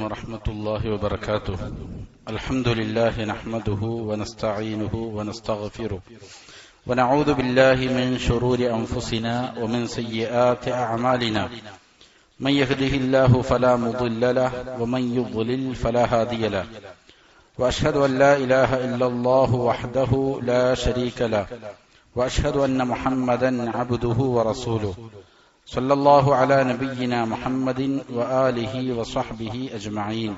ورحمة الله وبركاته. الحمد لله نحمده ونستعينه ونستغفره ونعوذ بالله من شرور أنفسنا ومن سيئات أعمالنا. من يهده الله فلا مضل له ومن يضلل فلا هادي له. وأشهد أن لا إله إلا الله وحده لا شريك له وأشهد أن محمدا عبده ورسوله صلى الله على نبينا محمد وآله وصحبه أجمعين.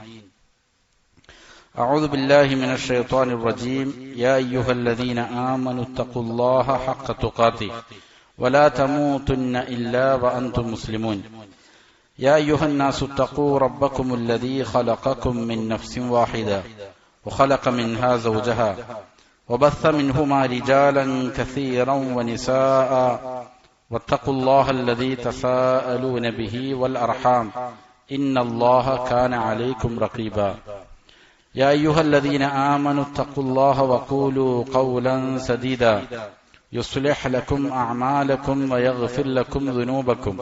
أعوذ بالله من الشيطان الرجيم. يا أيها الذين آمنوا اتقوا الله حق تقاته ولا تموتن إلا وأنتم مسلمون. يا أيها الناس اتقوا ربكم الذي خلقكم من نفس واحدة وخلق منها زوجها وبث منهما رجالا كثيرا ونساء واتقوا الله الذي تساءلون به والأرحام إن الله كان عليكم رقيبا. يا أيها الذين آمنوا اتقوا الله وقولوا قولا سديدا يصلح لكم أعمالكم ويغفر لكم ذنوبكم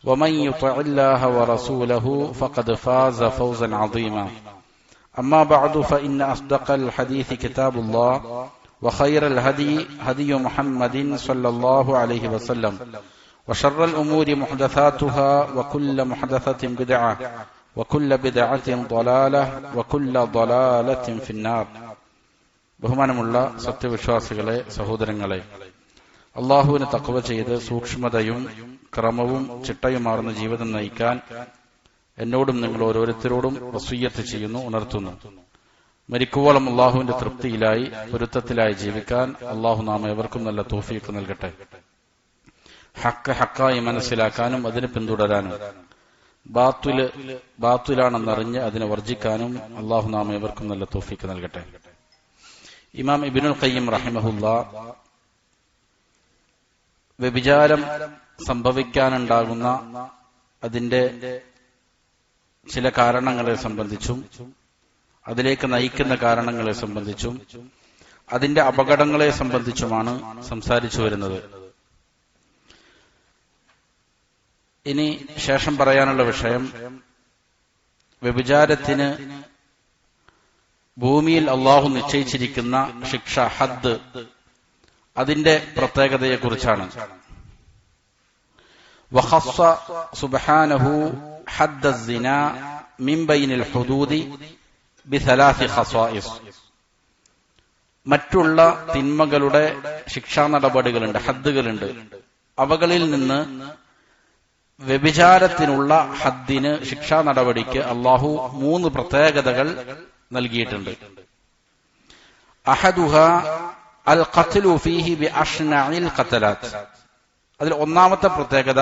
ومن يطع الله ورسوله فقد فاز فوزا عظيما. أما بعد فإن أصدق الحديث كتاب الله وخير الهدي هدي محمد صلى الله عليه وسلم وشر الأمور محدثاتها وكل محدثة بدعة وكل بدعة ضلالة وكل ضلالة في النار. ബഹുമാനമുള്ള സത്യവിശ്വാസികളെ, സഹോദരങ്ങളെ, അള്ളാഹുവിനെ തഖ്വ ചെയ്ത് സൂക്ഷ്മതയും ക്രമവും ചിട്ടയുമാർന്ന ജീവിതം നയിക്കാൻ എന്നോടും നിങ്ങൾ ഓരോരുത്തരോടും വസിയ്യത്ത് ചെയ്യുന്നു, ഉണർത്തുന്നു. മരിക്കുവോളം അള്ളാഹുവിന്റെ തൃപ്തിയിലായി പൊരുത്തത്തിലായി ജീവിക്കാൻ അള്ളാഹു നാം ഏവർക്കും നല്ല തൗഫീഖ് നൽകട്ടെ. ഹക്ക് ഹക്കായി മനസ്സിലാക്കാനും അതിനെ പിന്തുടരാനും ബാത്തുലാണെന്നറിഞ്ഞ് അതിനെ വർജിക്കാനും അള്ളാഹു നാം ഏവർക്കും നല്ല തൗഫീഖ് നൽകട്ടെ. ഇമാം ഇബ്നുൽ ഖയ്യിം റഹിമഹുല്ലാ വ്യഭിചാരം സംഭവിക്കാനുണ്ടാകുന്ന അതിന്റെ ചില കാരണങ്ങളെ സംബന്ധിച്ചും അതിലേക്ക് നയിക്കുന്ന കാരണങ്ങളെ സംബന്ധിച്ചും അതിന്റെ അപകടങ്ങളെ സംബന്ധിച്ചുമാണ് സംസാരിച്ചു വരുന്നത്. ഇനി ശേഷം പറയാനുള്ള വിഷയം, വ്യഭിചാരത്തിന് ഭൂമിയിൽ അള്ളാഹു നിശ്ചയിച്ചിരിക്കുന്ന ശിക്ഷ, ഹദ്, അതിന്റെ പ്രത്യേകതയെക്കുറിച്ചാണ്. വഖസ്സ സുബ്ഹാനഹു ഹദ്ദ الزنا من بين الحدود بثلاث خصائص. മറ്റുള്ള തിന്മകളുടെ ശിക്ഷാ നടപടികളുണ്ട്, ഹദ്ദുകളുണ്ട്. അവകളിൽ നിന്ന് വ്യഭിചാരത്തിനുള്ള ഹദ്ദിന്, ശിക്ഷാ നടപടിക്ക് അള്ളാഹു 3 പ്രത്യേകതകൾ നൽകിയിട്ടുണ്ട്. അഹദുഹ അൽ ഖത്ലു ഫീഹി ബിഅഷ്നഇൽ ഖതലാത്ത്. അതിൽ ഒന്നാമത്തെ പ്രത്യേകത,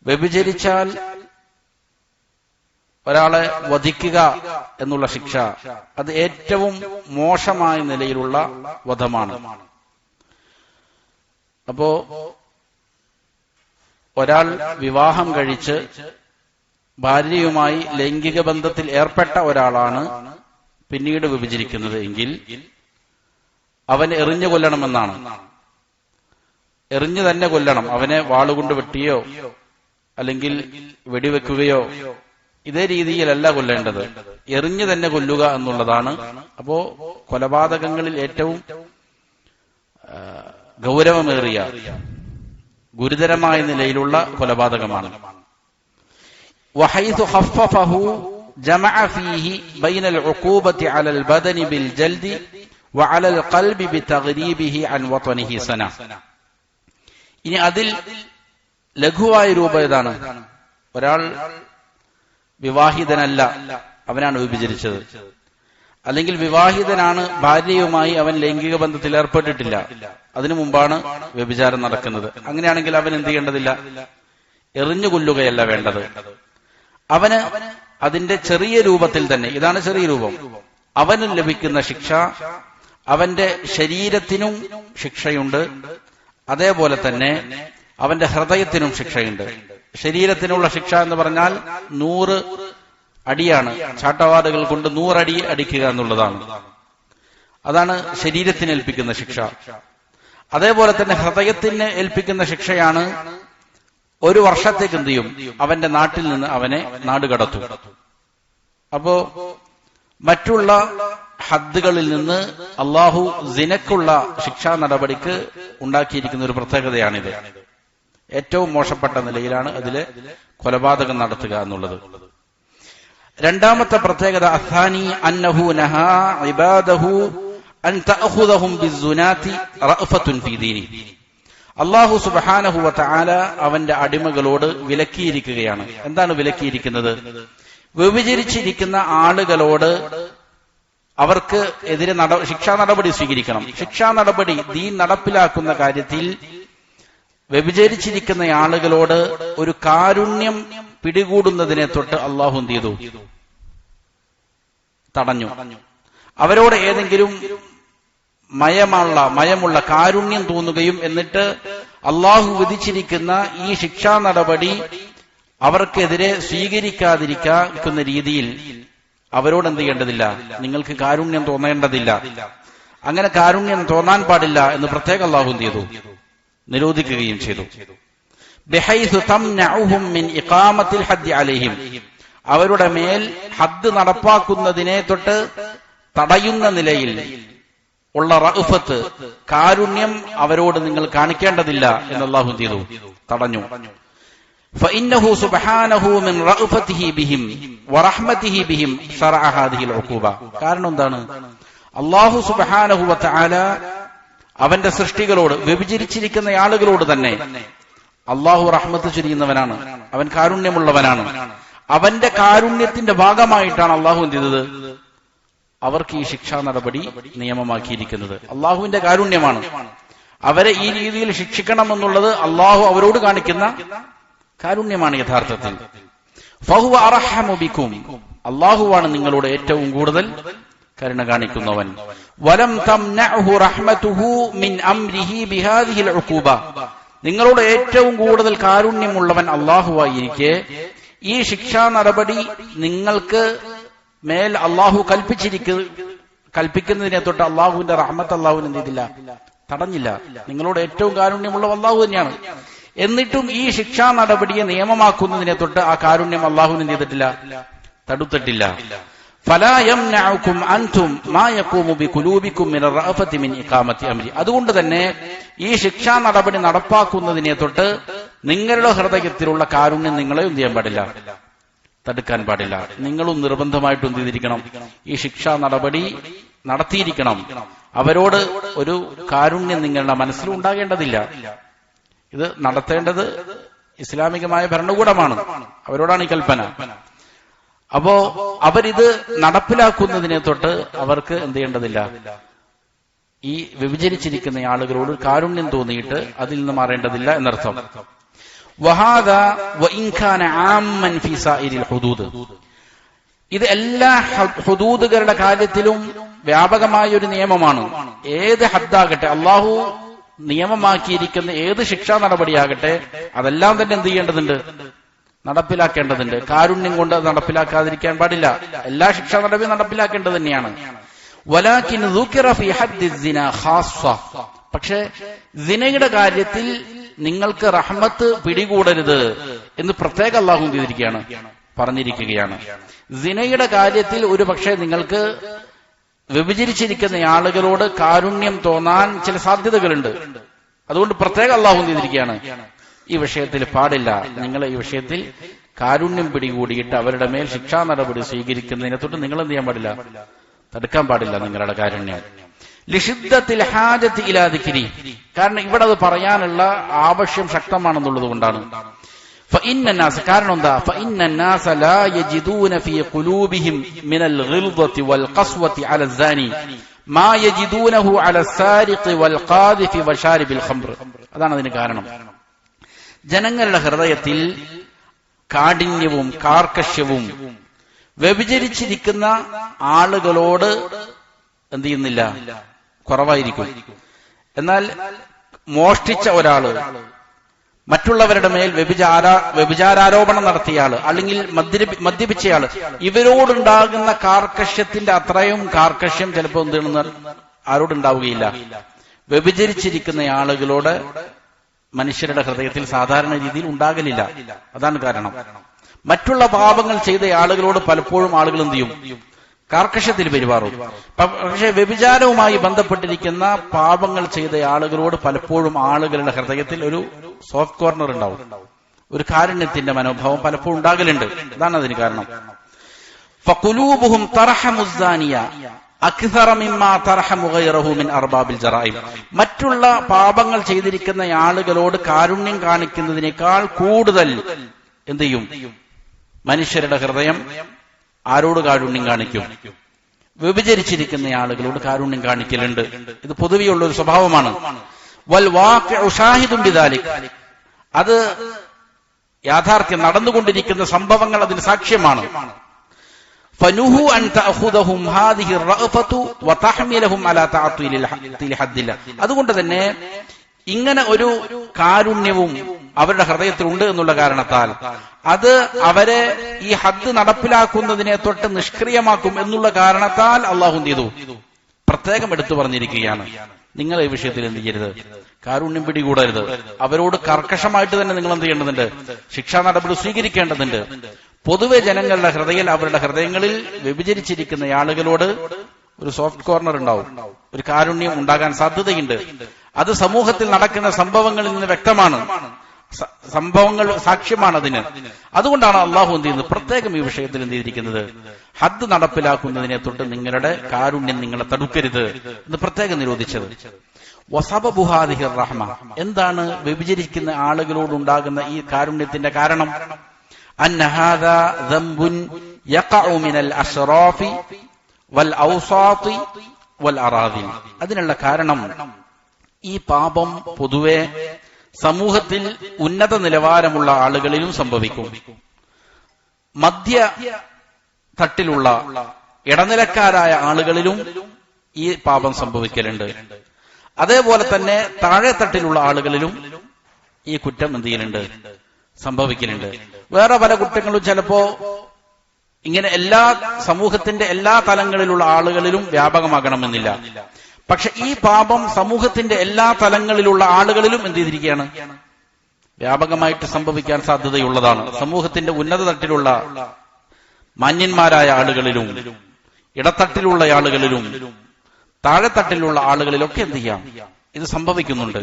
വ്യഭിചരിച്ചാൽ ഒരാളെ വധിക്കുക എന്നുള്ള ശിക്ഷ, അത് ഏറ്റവും മോശമായ നിലയിലുള്ള വധമാണ്. അപ്പോ ഒരാൾ വിവാഹം കഴിച്ച് ഭാര്യയുമായി ലൈംഗിക ബന്ധത്തിൽ ഏർപ്പെട്ട ഒരാളാണ് പിന്നീട് വ്യഭിചരിക്കുന്നത് എങ്കിൽ അവനെ എറിഞ്ഞു കൊല്ലണമെന്നാണ്. എറിഞ്ഞു തന്നെ കൊല്ലണം. അവനെ വാളുകൊണ്ട് വെട്ടിയോ അല്ലെങ്കിൽ വെടിവെക്കുകയോ ഇതേ രീതിയിലല്ല കൊല്ലേണ്ടത്, എറിഞ്ഞു തന്നെ കൊല്ലുക എന്നുള്ളതാണ്. അപ്പോ കൊലപാതകങ്ങളിൽ ഏറ്റവും ഗൗരവമേറിയ, ഗുരുതരമായ നിലയിലുള്ള കൊലപാതകമാണ്. വഹൈസു ഖഫഫഹു ജമഅ ഫീഹി ബൈനൽ ഉഖൂബത്തി അലൽ ബദനി ബിൽ ജൽദി വഅലൽ ഖൽബി ബിതഗ്രീബിഹി അൻ വതനിഹി സന. ഇനി അതിൽ ലഘുവായ രൂപം ഏതാണ്? ഒരാൾ വിവാഹിതനല്ല, അവനാണ് വ്യഭിചരിച്ചത്. അല്ലെങ്കിൽ വിവാഹിതനാണ്, ഭാര്യയുമായി അവൻ ലൈംഗിക ബന്ധത്തിൽ ഏർപ്പെട്ടിട്ടില്ല, അതിനു മുമ്പാണ് വ്യഭിചാരം നടക്കുന്നത്. അങ്ങനെയാണെങ്കിൽ അവൻ എന്ത് ചെയ്യേണ്ടതില്ല, എറിഞ്ഞു കൊല്ലുകയല്ല വേണ്ടത്. അവന് അതിന്റെ ചെറിയ രൂപത്തിൽ തന്നെ, ഇതാണ് ചെറിയ രൂപം, അവന് ലഭിക്കുന്ന ശിക്ഷ, അവന്റെ ശരീരത്തിനും ശിക്ഷയുണ്ട്, അതേപോലെ തന്നെ അവന്റെ ഹൃദയത്തിനും ശിക്ഷയുണ്ട്. ശരീരത്തിനുള്ള ശിക്ഷ എന്ന് പറഞ്ഞാൽ 100 അടിയാണ്, ചാട്ടവാറുകൾ കൊണ്ട് 100 അടി അടിക്കുക എന്നുള്ളതാണ്. അതാണ് ശരീരത്തിന് ഏൽപ്പിക്കുന്ന ശിക്ഷ. അതേപോലെ തന്നെ ഹൃദയത്തിന് ഏൽപ്പിക്കുന്ന ശിക്ഷയാണ് 1 വർഷത്തേക്ക് എന്ത് ചെയ്യും, അവന്റെ നാട്ടിൽ നിന്ന് അവനെ നാട് കടത്തും. അപ്പോ മറ്റുള്ള ഹദ്ദുകളിൽ നിന്ന് അള്ളാഹു സിനക്കുള്ള ശിക്ഷാ നടപടിക്ക് ഉണ്ടാക്കിയിരിക്കുന്ന ഒരു പ്രത്യേകതയാണിത്. ഏറ്റവും മോശപ്പെട്ട നിലയിലാണ് അതിലെ കൊലപാതകം നടത്തുക എന്നുള്ളത്. രണ്ടാമത്തെ പ്രത്യേകത അഥാനി അന്നഹു നഹാ ഇബാദഹു അൻ തഅഖുദഹും ബിസ്സുനാതി റഅഫത്തുൻ ഫീ ദീനി. അല്ലാഹു സുബ്ഹാനഹു വ തആല അവന്റെ അടിമകളോട് വിലക്കിയിരിക്കുകയാണ്. എന്താണ് വിലക്കിയിരിക്കുന്നത്? വ്യഭിചരിച്ചിരിക്കുന്ന ആളുകളോട് അവർക്ക് എതിരെ ശിക്ഷാ നടപടി സ്വീകരിക്കണം. ശിക്ഷാ നടപടി ദീൻ നടപ്പിലാക്കുന്ന കാര്യത്തിൽ വ്യഭിചരിച്ചിരിക്കുന്ന ആളുകളോട് ഒരു കാരുണ്യം പിടികൂടുന്നതിനെ തൊട്ട് അള്ളാഹു എന്ത് ചെയ്തു? തടഞ്ഞു. അവരോട് ഏതെങ്കിലും മയമുള്ള കാരുണ്യം തോന്നുകയും എന്നിട്ട് അള്ളാഹു വിധിച്ചിരിക്കുന്ന ഈ ശിക്ഷാ നടപടി അവർക്കെതിരെ സ്വീകരിക്കാതിരിക്കുന്ന രീതിയിൽ അവരോട് എന്ത് ചെയ്യേണ്ടതില്ല? നിങ്ങൾക്ക് കാരുണ്യം തോന്നേണ്ടതില്ല, അങ്ങനെ കാരുണ്യം തോന്നാൻ പാടില്ല എന്ന് പ്രത്യേകം അള്ളാഹു എന്ത് ചെയ്തു? നിരോധിക്കുകയും ചെയ്തു. ബിഹൈസു തംനഉഹും മിൻ ഇഖാമത്തിൽ ഹദ്ദി അലൈഹിം. അവരുടെ മേൽ ഹദ്ദ് നടപ്പാക്കുന്നതിനെ തൊട്ട് തടയുന്ന നിലയിൽ ഉള്ള റഅഫത്ത്, കാരുണ്യം അവരോട് നിങ്ങൾ കാണിക്കേണ്ടതില്ല എന്ന് അല്ലാഹു എന്ത് ചെയ്തു? തടഞ്ഞു. فإنه سبحانه من رأفته بهم ورحمته بهم شرع هذه العقوبة. കാരണം എന്താണ്? അല്ലാഹു സുബ്ഹാനഹു വ തആല അവന്റെ സൃഷ്ടികളോട്, വ്യഭിചരിച്ചിരിക്കുന്ന ആളുകളോട് തന്നെ അല്ലാഹു റഹ്മത്ത് ചൊരിയുന്നവനാണ്, അവൻ കാരുണ്യമുള്ളവനാണ്. അവന്റെ കാരുണ്യത്തിന്റെ ഭാഗമായിട്ടാണ് അല്ലാഹു എന്ത് ചെയ്തത്? അവർക്ക് ഈ ശിക്ഷാ നടപടി നിയമമാക്കിയിരിക്കുന്നത്. അല്ലാഹുവിന്റെ കാരുണ്യമാണ്. അവരെ ഈ രീതിയിൽ ശിക്ഷിക്കണമെന്നുള്ളത് അല്ലാഹു അവരോട് കാണിക്കുന്ന കാരുണ്യമാണ് യഥാർത്ഥത്തിൽ. ഫഹുവ അർഹമു ബിക്കും. അല്ലാഹുവാണ് നിങ്ങളോട് ഏറ്റവും കൂടുതൽ കരുണ കാണിക്കുന്നവൻ. വലം തംനഉഹു റഹ്മതുഹു മിൻ അംരിഹി ബിഹാദിഹിൽ ഉഖൂബ. നിങ്ങളോട് ഏറ്റവും കൂടുതൽ കാരുണ്യമുള്ളവൻ അല്ലാഹുവായിരിക്കെ ഈ ശിക്ഷാ നടപടി നിങ്ങൾക്ക് മേൽ അല്ലാഹു കൽപ്പിക്കുന്നതിനെ തൊട്ട് അല്ലാഹുവിന്റെ റഹ്മത്ത് അല്ലാഹുവിന് എന്ത് ചെയ്തില്ല? തടഞ്ഞില്ല. നിങ്ങളോട് ഏറ്റവും കാരുണ്യമുള്ള അല്ലാഹു തന്നെയാണ്. എന്നിട്ടും ഈ ശിക്ഷാ നടപടിയെ നിയമമാക്കുന്നതിനെ തൊട്ട് ആ കാരുണ്യം അല്ലാഹുവിന് എന്ത് ചെയ്തിട്ടില്ല? തടുത്തിട്ടില്ല. ഫലാ യംനഉകും അൻതും മാ യഖൂമു ബിഖുലൂബികും മിൻ റഅഫതി മിൻ ഇഖാമത്തി അംരി. അതുകൊണ്ട് തന്നെ ഈ ശിക്ഷാ നടപടി നടപ്പാക്കുന്നതിനെ തൊട്ട് നിങ്ങളുടെ ഹൃദയത്തിലുള്ള കാരുണ്യം നിങ്ങളെ എന്ത് ചെയ്യാൻ പാടില്ല? തടുക്കാൻ പാടില്ല. നിങ്ങളും നിർബന്ധമായിട്ട് എന്ത് ചെയ്തിരിക്കണം? ഈ ശിക്ഷാ നടപടി നടത്തിയിരിക്കണം. അവരോട് ഒരു കാരുണ്യം നിങ്ങളുടെ മനസ്സിൽ ഉണ്ടാകേണ്ടതില്ല. ഇത് നടത്തേണ്ടത് ഇസ്ലാമികമായ ഭരണകൂടമാണ്, അവരോടാണ് ഈ കൽപ്പന. അപ്പോ അവരിത് നടപ്പിലാക്കുന്നതിനെ തൊട്ട് അവർക്ക് എന്ത് ചെയ്യേണ്ടതില്ല? ഈ വ്യഭിചരിച്ചിരിക്കുന്ന ആളുകളോട് കാരുണ്യം തോന്നിയിട്ട് അതിൽ നിന്ന് മാറേണ്ടതില്ല എന്നർത്ഥം. വഹാദാ വഇൻ കാന ആമ്മൻ ഫീ സായിരിൽ ഹുദൂദ്. ഇത് എല്ലാ ഹുദൂദുകളുടെ കാര്യത്തിലും വ്യാപകമായ ഒരു നിയമമാണ്. ഏത് ഹദ്ദാകട്ടെ, അള്ളാഹു നിയമമാക്കിയിരിക്കുന്ന ഏത് ശിക്ഷാ നടപടിയാകട്ടെ, അതെല്ലാം തന്നെ എന്ത് ചെയ്യേണ്ടതുണ്ട്? നടപ്പിലാക്കേണ്ടതുണ്ട്. കാരുണ്യം കൊണ്ട് അത് നടപ്പിലാക്കാതിരിക്കാൻ പാടില്ല. എല്ലാ ശിക്ഷാ നടപടിയും നടപ്പിലാക്കേണ്ടത് തന്നെയാണ്. വലാകിൻ ദുകിറ ഫീ ഹദ്ദി സിന ഖാസ്സ. പക്ഷേ സിനയുടെ കാര്യത്തിൽ നിങ്ങൾക്ക് റഹ്മത്ത് പിടികൂടരുത് എന്ന് പ്രത്യേക അല്ലാഹു ചെയ്തിരിക്കുകയാണ്, പറഞ്ഞിരിക്കുകയാണ്. സിനയുടെ കാര്യത്തിൽ ഒരു പക്ഷേ നിങ്ങൾക്ക് വ്യഭിചരിച്ചിരിക്കുന്ന ആളുകളോട് കാരുണ്യം തോന്നാൻ ചില സാധ്യതകളുണ്ട്. അതുകൊണ്ട് പ്രത്യേക അല്ലാഹു ചെയ്തിരിക്കുകയാണ്, ഈ വിഷയത്തിൽ പാടില്ല. നിങ്ങൾ ഈ വിഷയത്തിൽ കാരുണ്യം പിടികൂടിയിട്ട് അവരുടെ മേൽ ശിക്ഷാ നടപടി സ്വീകരിക്കുന്നതിനെ തൊട്ട് നിങ്ങൾ എന്ത് ചെയ്യാൻ പാടില്ല? തടുക്കാൻ പാടില്ല നിങ്ങളുടെ കാരുണ്യം. ലിഷിദ്ദത്തിൽ ഹാജത്ത് ഇലാ ദിക്രി. കാരണം ഇവിടെ അത് പറയാനുള്ള ആവശ്യം ശക്തമാണെന്നുള്ളത് കൊണ്ടാണ്. കാരണം എന്താ? فإن الناس لا يجدون في قلوبهم من الغلظة والقسوة على الزاني ما يجدونه على السارق والقاذف وشارب الخمر. അതാണ് അതിന് കാരണം. ജനങ്ങളുടെ ഹൃദയത്തിൽ കാഠിന്യവും കാർക്കശ്യവും വ്യഭിചരിച്ചിരിക്കുന്ന ആളുകളോട് എന്ത് ചെയ്യുന്നില്ല? കുറവായിരിക്കും. എന്നാൽ മോഷ്ടിച്ച ഒരാള്, മറ്റുള്ളവരുടെ മേൽ വ്യഭിചാരാരോപണം നടത്തിയയാള്, അല്ലെങ്കിൽ മദ്യപിച്ചയാള്, ഇവരോടുണ്ടാകുന്ന കാർക്കശ്യത്തിന്റെ അത്രയും കാർക്കശ്യം ചിലപ്പോൾ എന്തെന്ന് ആരോടുണ്ടാവുകയില്ല. വ്യഭിചരിച്ചിരിക്കുന്ന ആളുകളോട് മനുഷ്യരുടെ ഹൃദയത്തിൽ സാധാരണ രീതിയിൽ ഉണ്ടാകലില്ല. അതാണ് കാരണം. മറ്റുള്ള പാപങ്ങൾ ചെയ്ത ആളുകളോട് പലപ്പോഴും ആളുകൾ എന്ത് ചെയ്യും? കാർക്കശ്യത്തിൽ പെരുമാറും. പക്ഷെ വ്യഭിചാരവുമായി ബന്ധപ്പെട്ടിരിക്കുന്ന പാപങ്ങൾ ചെയ്ത ആളുകളോട് പലപ്പോഴും ആളുകളുടെ ഹൃദയത്തിൽ ഒരു സോഫ്റ്റ് കോർണർ ഉണ്ടാവും, ഒരു കാരുണ്യത്തിന്റെ മനോഭാവം പലപ്പോഴും ഉണ്ടാകലുണ്ട്. അതാണ് അതിന് കാരണം. ഫഖുലൂബുഹും തർഹമു സാനിയ അക്സറ മിമ്മാ തർഹമു ഗൈറഹു മിൻ അർബാബിൽ ജറായിം. മറ്റുള്ള പാപങ്ങൾ ചെയ്തിരിക്കുന്ന ആളുകളോട് കാരുണ്യം കാണിക്കുന്നതിനേക്കാൾ കൂടുതൽ എന്ത് ചെയ്യും? മനുഷ്യരുടെ ഹൃദയം ആരോട് കാരുണ്യം കാണിക്കും? വ്യഭിചരിച്ചിരിക്കുന്ന ആളുകളോട് കാരുണ്യം കാണിക്കലുണ്ട്. ഇത് പൊതുവെയുള്ള ഒരു സ്വഭാവമാണ്. വൽ വാഖിഉ ഷാഹിദുൻ ബിദാലിക്. അത് യാഥാർത്ഥ്യം, നടന്നുകൊണ്ടിരിക്കുന്ന സംഭവങ്ങൾ അതിന് സാക്ഷ്യമാണ്. ഫനുഹു അൻ തഅഖുദഹും ഹാദിഹി റഅഫതു വതഹ്മിലഹും അലാ തഅത്തിൽ ഹദ്ദില്ല. അതുകൊണ്ട് തന്നെ ഇങ്ങനെ ഒരു കാരുണ്യവും അവരുടെ ഹൃദയത്തിലുണ്ട് എന്നുള്ള കാരണത്താൽ അത് അവരെ ഈ ഹദ് നടപ്പിലാക്കുന്നതിനെ തൊട്ട് നിഷ്ക്രിയമാക്കും എന്നുള്ള കാരണത്താൽ അള്ളാഹു എന്ത് ചെയ്തു? പ്രത്യേകം എടുത്തു പറഞ്ഞിരിക്കുകയാണ്, നിങ്ങൾ ഈ വിഷയത്തിൽ എന്ത് ചെയ്യരുത്? കാരുണ്യം പിടികൂടരുത്. അവരോട് കർക്കശമായിട്ട് തന്നെ നിങ്ങൾ എന്ത് ചെയ്യേണ്ടതുണ്ട്? ശിക്ഷാ നടപടി സ്വീകരിക്കേണ്ടതുണ്ട്. പൊതുവെ ജനങ്ങളുടെ അവരുടെ ഹൃദയങ്ങളിൽ വ്യഭിചരിച്ചിരിക്കുന്ന ആളുകളോട് ഒരു സോഫ്റ്റ് കോർണർ ഉണ്ടാവും, ഒരു കാരുണ്യം ഉണ്ടാകാൻ സാധ്യതയുണ്ട്. അത് സമൂഹത്തിൽ നടക്കുന്ന സംഭവങ്ങളിൽ നിന്ന് വ്യക്തമാണ്. സംഭവങ്ങൾ സാക്ഷ്യമാണ് അതിന്. അതുകൊണ്ടാണ് അള്ളാഹു എന്ത് ചെയ്യുന്നത്? പ്രത്യേകം ഈ വിഷയത്തിൽ എന്ത് ചെയ്തിരിക്കുന്നത്? ഹദ് നടപ്പിലാക്കുന്നതിനെ തൊട്ട് നിങ്ങളുടെ കാരുണ്യം നിങ്ങളെ തടുക്കരുത് എന്ന് പ്രത്യേകം നിരോധിച്ചത്. വസബബു ഹാദിഹി റഹ്മ. എന്താണ് വ്യഭിചരിക്കുന്ന ആളുകളോടുണ്ടാകുന്ന ഈ കാരുണ്യത്തിന്റെ കാരണം? അന്ന ഹാദാ ദംബുൻ യഖഉ മിനൽ അശ്റാഫി വൽ ഔസാതി വൽ അറാദിൽ. അതിനുള്ള കാരണം ഈ പാപം പൊതുവെ സമൂഹത്തിൽ ഉന്നത നിലവാരമുള്ള ആളുകളിലും സംഭവിക്കും, മധ്യ തട്ടിലുള്ള ഇടനിലക്കാരായ ആളുകളിലും ഈ പാപം സംഭവിക്കലുണ്ട്. അതേപോലെ തന്നെ താഴെ തട്ടിലുള്ള ആളുകളിലും ഈ കുറ്റം എന്ത് ചെയ്യലുണ്ട്? സംഭവിക്കലുണ്ട്. വേറെ പല കുറ്റങ്ങളും ചിലപ്പോ ഇങ്ങനെ എല്ലാ സമൂഹത്തിന്റെ എല്ലാ തലങ്ങളിലുള്ള ആളുകളിലും വ്യാപകമാകണമെന്നില്ല. പക്ഷെ ഈ പാപം സമൂഹത്തിന്റെ എല്ലാ തലങ്ങളിലുള്ള ആളുകളിലും എന്ത് ചെയ്തിരിക്കുകയാണ്? വ്യാപകമായിട്ട് സംഭവിക്കാൻ സാധ്യതയുള്ളതാണ്. സമൂഹത്തിന്റെ ഉന്നത തട്ടിലുള്ള മാന്യന്മാരായ ആളുകളിലും ഇടത്തട്ടിലുള്ള ആളുകളിലും താഴെത്തട്ടിലുള്ള ആളുകളിലൊക്കെ എന്ത് ചെയ്യാം? ഇത് സംഭവിക്കുന്നുണ്ട്.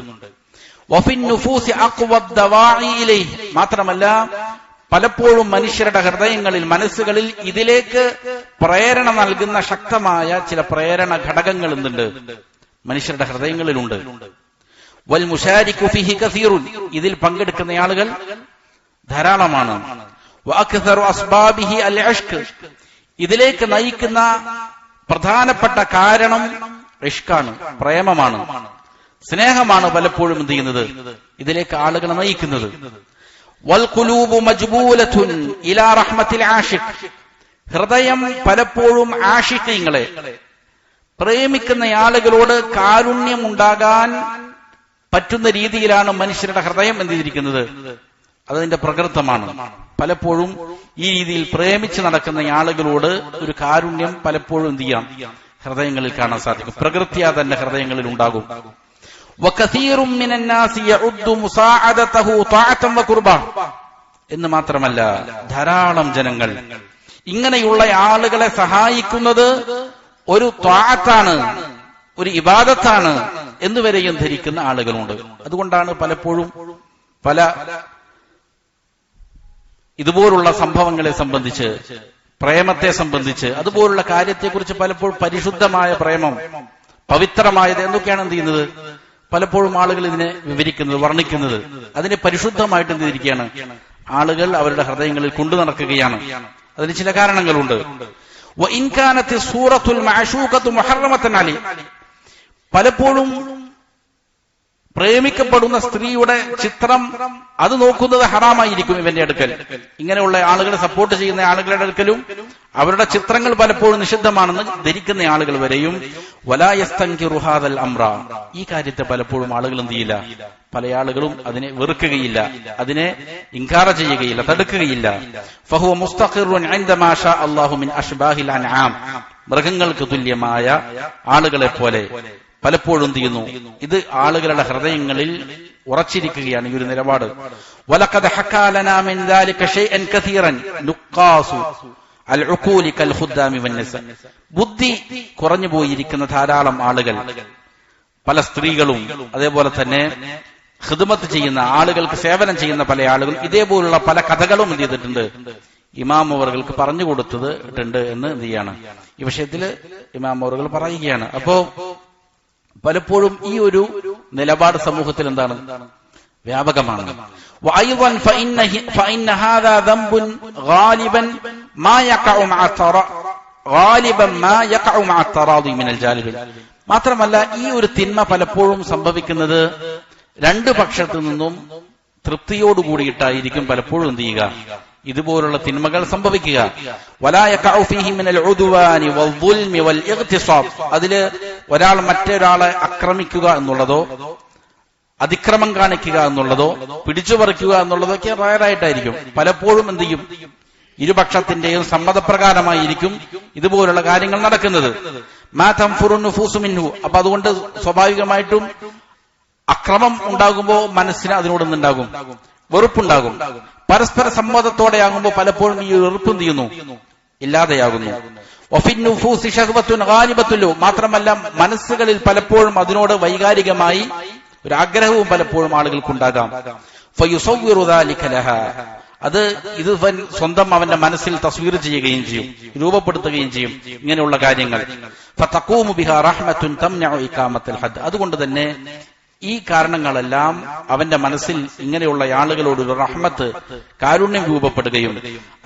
മാത്രമല്ല പലപ്പോഴും മനുഷ്യരുടെ ഹൃദയങ്ങളിൽ, മനസ്സുകളിൽ ഇതിലേക്ക് പ്രേരണ നൽകുന്ന ശക്തമായ ചില പ്രേരണ ഘടകങ്ങൾ എന്തുണ്ട്? മനുഷ്യരുടെ ഹൃദയങ്ങളിലുണ്ട്. വൽ മുശാരികു ഫീഹി കസീറുൻ. ഇതിൽ പങ്കെടുക്കുന്ന ആളുകൾ ധാരാളമാണ്. വഅക്സറു അസ്ബാബിഹി അൽ ഇഷ്ക്. ഇതിലേക്ക് നയിക്കുന്ന പ്രധാനപ്പെട്ട കാരണം ഇഷ്കാണ്, പ്രേമമാണ്, സ്നേഹമാണ്. പലപ്പോഴും എന്ത് ചെയ്യുന്നത്? ഇതിലേക്ക് ആളുകളെ നയിക്കുന്നത്. വൽഖുലൂബു മജ്ബൂലത്തുൻ ഇലാ റഹ്മത്തിൽ ആഷിഖ്. ഹൃദയം പലപ്പോഴും ആഷിഖീങ്ങളെ, പ്രേമിക്കുന്ന ആളുകളോട് കാരുണ്യം ഉണ്ടാകാൻ പറ്റുന്ന രീതിയിലാണ് മനുഷ്യരുടെ ഹൃദയം എന്ത് ചെയ്തിരിക്കുന്നത്? അതിന്റെ പ്രകൃതമാണ്. പലപ്പോഴും ഈ രീതിയിൽ പ്രേമിച്ച് നടക്കുന്ന ആളുകളോട് ഒരു കാരുണ്യം പലപ്പോഴും എന്ത് ചെയ്യാം? ഹൃദയങ്ങളിൽ കാണാൻ സാധിക്കും. പ്രകൃത്യാ തന്നെ ഹൃദയങ്ങളിൽ ഉണ്ടാകും. എന്ന് മാത്രമല്ല ധാരാളം ജനങ്ങൾ ഇങ്ങനെയുള്ള ആളുകളെ സഹായിക്കുന്നത് ഒരു ത്വാഅത്താണ്, ഒരു ഇബാദത്താണ് എന്നുവരെയും ധരിക്കുന്ന ആളുകളുണ്ട്. അതുകൊണ്ടാണ് പലപ്പോഴും പല ഇതുപോലുള്ള സംഭവങ്ങളെ സംബന്ധിച്ച്, പ്രേമത്തെ സംബന്ധിച്ച്, അതുപോലുള്ള കാര്യത്തെക്കുറിച്ച് പലപ്പോഴും പരിശുദ്ധമായ പ്രേമം, പവിത്രമായത് എന്തൊക്കെയാണ് എന്ത് ചെയ്യുന്നത്? പലപ്പോഴും ആളുകൾ ഇതിനെ വിവരിക്കുന്നത്, വർണ്ണിക്കുന്നത്, അതിനെ പരിശുദ്ധമായിട്ട് എന്ത് ചെയ്തിരിക്കുകയാണ്? ആളുകൾ അവരുടെ ഹൃദയങ്ങളിൽ കൊണ്ടു നടക്കുകയാണ്. അതിന് ചില കാരണങ്ങളുണ്ട്. പലപ്പോഴും പ്രേമിക്കപ്പെടുന്ന സ്ത്രീയുടെ ചിത്രം അത് നോക്കുന്നത് ഹറാമായിരിക്കും ഇവന്റെ അടുക്കൽ. ഇങ്ങനെയുള്ള ആളുകളെ സപ്പോർട്ട് ചെയ്യുന്ന ആളുകളുടെ അടുക്കലും അവരുടെ ചിത്രങ്ങൾ പലപ്പോഴും നിഷിദ്ധമാണെന്ന് ധരിക്കുന്ന ആളുകൾ വരെയും വലായസ്തൻകിറു ഹാദൽ അംറ. ഈ കാര്യത്തെ പലപ്പോഴും ആളുകൾ എന്ത് ചെയ്യില്ല? പല ആളുകളും അതിനെ വെറുക്കുകയില്ല, അതിനെ ഇൻകാറ ചെയ്യുകയില്ല, തടുക്കുകയില്ല. ഫഹുവ മുസ്തഖിറുൻ ഇൻദമാ ഷാ അല്ലാഹു മിൻ അശ്ബാഹിൽ അൻആം. മൃഗങ്ങൾക്ക് തുല്യമായ ആളുകളെ പോലെ പലപ്പോഴും എന്ത് ചെയ്യുന്നു? ഇത് ആളുകളുടെ ഹൃദയങ്ങളിൽ ഉറച്ചിരിക്കുകയാണ് ഈ ഒരു നിലപാട്. വലഖദ് ഹക്കാ ലനാ മിൻ ദാലിക ഷൈഅൻ കസീറൻ നുഖാസു അൽ ഉഖൂലി കൽ ഖുദ്ദാമി വൻ നിസ. ബുദ്ധി കുറഞ്ഞു പോയിരിക്കുന്ന ധാരാളം ആളുകൾ, പല സ്ത്രീകളും അതേപോലെ തന്നെ ഖിദ്മത്ത് ചെയ്യുന്ന ആളുകൾക്ക് സേവനം ചെയ്യുന്ന പല ആളുകളും ഇതേപോലുള്ള പല കഥകളും എന്ത് ചെയ്തിട്ടുണ്ട്, ഇമാം അവർക്ക് പറഞ്ഞു കൊടുത്തിട്ടുണ്ട് എന്ന് എന്ത് ചെയ്യാണ് ഈ വിഷയത്തിൽ ഇമാം അവറുകൾ പറയുകയാണ്. അപ്പോ പലപ്പോഴും ഈ ഒരു നിലപാട് സമൂഹത്തിൽ എന്താണ് വ്യാപകമാണ്. മാത്രമല്ല ഈ ഒരു തിന്മ പലപ്പോഴും സംഭവിക്കുന്നത് രണ്ടു പക്ഷത്തു നിന്നും തൃപ്തിയോടുകൂടിയിട്ടായിരിക്കും പലപ്പോഴും എന്ത് ചെയ്യുക, ഇതുപോലുള്ള തിന്മകൾ സംഭവിക്കുക. അതില് ഒരാൾ മറ്റൊരാളെ ആക്രമിക്കുക എന്നുള്ളതോ അതിക്രമം കാണിക്കുക എന്നുള്ളതോ പിടിച്ചുപറിക്കുക എന്നുള്ളതോ ഒക്കെ റയറായിട്ടായിരിക്കും. പലപ്പോഴും എന്ത് ചെയ്യും, ഇരുപക്ഷത്തിന്റെയും സമ്മതപ്രകാരമായിരിക്കും ഇതുപോലുള്ള കാര്യങ്ങൾ നടക്കുന്നത്. അപ്പൊ അതുകൊണ്ട് സ്വാഭാവികമായിട്ടും അക്രമം ഉണ്ടാകുമ്പോൾ മനസ്സിന് അതിനോടൊന്നുണ്ടാകും, വെറുപ്പുണ്ടാകും. പരസ്പര സമ്മതത്തോടെയാകുമ്പോൾ പലപ്പോഴും ഈ വെറുപ്പ് എന്ത് ചെയ്യുന്നു, ഇല്ലാതെയാകുന്നു. മാത്രമല്ല മനസ്സുകളിൽ പലപ്പോഴും അതിനോട് വൈകാരികമായി ഒരു ആഗ്രഹവും പലപ്പോഴും ആളുകൾക്കുണ്ടാകാം. അത് ഇത് സ്വന്തം അവന്റെ മനസ്സിൽ തസ്വീർ ചെയ്യുകയും ചെയ്യും, രൂപപ്പെടുത്തുകയും ചെയ്യും ഇങ്ങനെയുള്ള കാര്യങ്ങൾ. അതുകൊണ്ട് തന്നെ ഈ കാരണങ്ങളെല്ലാം അവന്റെ മനസ്സിൽ ഇങ്ങനെയുള്ള ആളുകളോട് ഒരു റഹ്മത്ത്, കാരുണ്യം രൂപപ്പെടുകയും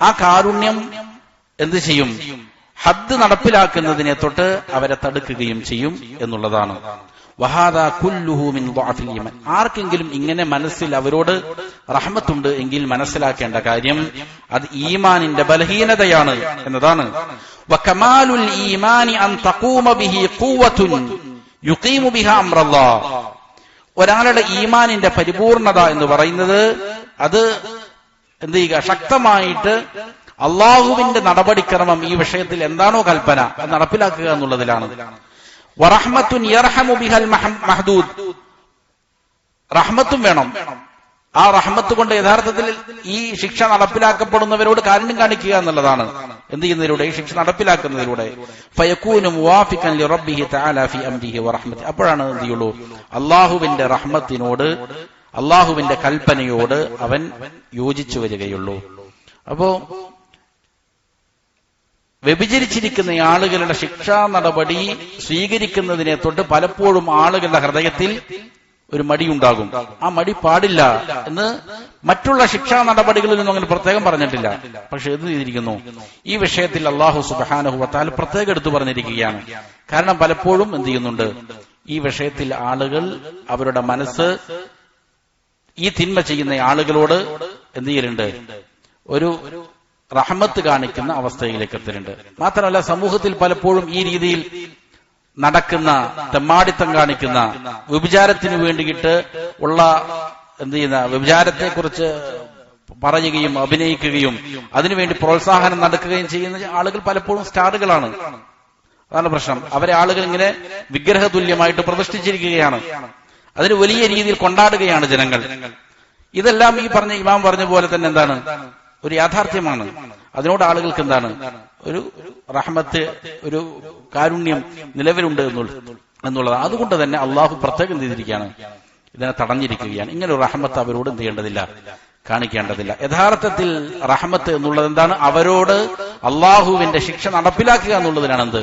ആ കാരുണ്യം എന്ത് ചെയ്യും, ഹദ് നടപ്പിലാക്കുന്നതിനെ തൊട്ട് അവരെ തടുക്കുകയും ചെയ്യും എന്നുള്ളതാണ്. വഹാദാ കുല്ലുഹു മിൻ ദഅഫിൽ ഈമാൻ. ആർക്കെങ്കിലും ഇങ്ങനെ മനസ്സിൽ അവരോട് റഹ്മത്തുണ്ട് എങ്കിൽ മനസ്സിലാക്കേണ്ട കാര്യം അത് ഈമാനിന്റെ ബലഹീനതയാണ് എന്നതാണ്. വകമാലുൽ ഈമാനി അൻ തഖൂമ ബിഹി ഖുവ്വത്തുൻ യുഖീമു ബിഹാ അംറല്ലാഹ്. ഒരാളുടെ ഈമാനിന്റെ പരിപൂർണത എന്ന് പറയുന്നത് അത് എന്ത് ചെയ്യുക, ശക്തമായിട്ട് അള്ളാഹുവിന്റെ നടപടിക്രമം ഈ വിഷയത്തിൽ എന്താണോ കൽപ്പന അത് നടപ്പിലാക്കുക എന്നുള്ളതിലാണ്. വറഹ്മത്തുൻ യർഹമു ബിഹൽ മഹ്ദൂദ്. റഹ്മത്തും വേണം. ആ റഹ്മത്ത് കൊണ്ട് യഥാർത്ഥത്തിൽ ഈ ശിക്ഷ നടപ്പിലാക്കപ്പെടുന്നവരോട് കാരുണ്യം കാണിക്കുക എന്നുള്ളതാണ്. എന്ത് ചെയ്യുന്നതിലൂടെ, ഈ ശിക്ഷ നടപ്പിലാക്കുന്നതിലൂടെ. ഫയകൂനു മുവാഫിഖൻ ലിറബ്ബിഹി തആല ഫി അംരിഹി വറഹ്മതി. അപ്പോഴാണ് എന്ത് ചെയ്യുള്ളൂ, അള്ളാഹുവിന്റെ റഹ്മത്തിനോട്, അള്ളാഹുവിന്റെ കൽപ്പനയോട് അവൻ യോജിച്ചു വരികയുള്ളൂ. അപ്പോ വ്യഭിചരിച്ചിരിക്കുന്ന ആളുകളുടെ ശിക്ഷാ നടപടി സ്വീകരിക്കുന്നതിനെ തൊട്ട് പലപ്പോഴും ആളുകളുടെ ഹൃദയത്തിൽ ഒരു മടിയുണ്ടാകും. ആ മടി പാടില്ല എന്ന് മറ്റുള്ള ശിക്ഷാ നടപടികളിലൊന്നും അങ്ങനെ പ്രത്യേകം പറഞ്ഞിട്ടില്ല. പക്ഷെ എന്ത് ചെയ്തിരിക്കുന്നു, ഈ വിഷയത്തിൽ അല്ലാഹു സുബ്ഹാനഹു വ തആല പ്രത്യേകം എടുത്തു പറഞ്ഞിരിക്കുകയാണ്. കാരണം പലപ്പോഴും എന്ത് ചെയ്യുന്നുണ്ട്, ഈ വിഷയത്തിൽ ആളുകൾ അവരുടെ മനസ്സ് ഈ തിന്മ ചെയ്യുന്ന ആളുകളോട് എന്ത് ചെയ്യലുണ്ട്, ഒരു റഹ്മത്ത് കാണിക്കുന്ന അവസ്ഥയിലേക്ക് എത്തലുണ്ട്. മാത്രമല്ല സമൂഹത്തിൽ പലപ്പോഴും ഈ രീതിയിൽ നടക്കുന്ന, തെമ്മാടിത്തം കാണിക്കുന്ന, വ്യഭിചാരത്തിന് വേണ്ടിയിട്ട് ഉള്ള എന്ത് ചെയ്യുന്ന, വ്യഭിചാരത്തെ കുറിച്ച് പറയുകയും അഭിനയിക്കുകയും അതിനുവേണ്ടി പ്രോത്സാഹനം നടക്കുകയും ചെയ്യുന്ന ആളുകൾ പലപ്പോഴും സ്റ്റാറുകളാണ്. അതാണ് പ്രശ്നം. അവരെ ആളുകൾ ഇങ്ങനെ വിഗ്രഹതുല്യമായിട്ട് പ്രതിഷ്ഠിച്ചിരിക്കുകയാണ്. അതിന് വലിയ രീതിയിൽ കൊണ്ടാടുകയാണ് ജനങ്ങൾ. ഇതെല്ലാം ഈ പറഞ്ഞ ഇമാം പറഞ്ഞ പോലെ തന്നെ എന്താണ്, ഒരു യാഥാർത്ഥ്യമാണ്. അതിനോട് ആളുകൾക്ക് എന്താണ്, ഒരു റഹ്മത്ത്, ഒരു കാരുണ്യം നിലവിലുണ്ട് എന്നുള്ളതാണ്. അതുകൊണ്ട് തന്നെ അള്ളാഹു പ്രത്യേകം ചെയ്തിരിക്കുകയാണ്, ഇതിനെ തടഞ്ഞിരിക്കുകയാണ്. ഇങ്ങനെ ഒരു റഹ്മത്ത് അവരോട് എന്ത് ചെയ്യേണ്ടതില്ല, കാണിക്കേണ്ടതില്ല. യഥാർത്ഥത്തിൽ റഹ്മത്ത് എന്നുള്ളത് എന്താണ്, അവരോട് അള്ളാഹുവിന്റെ ശിക്ഷ നടപ്പിലാക്കുക എന്നുള്ളതിനാണ് എന്ത്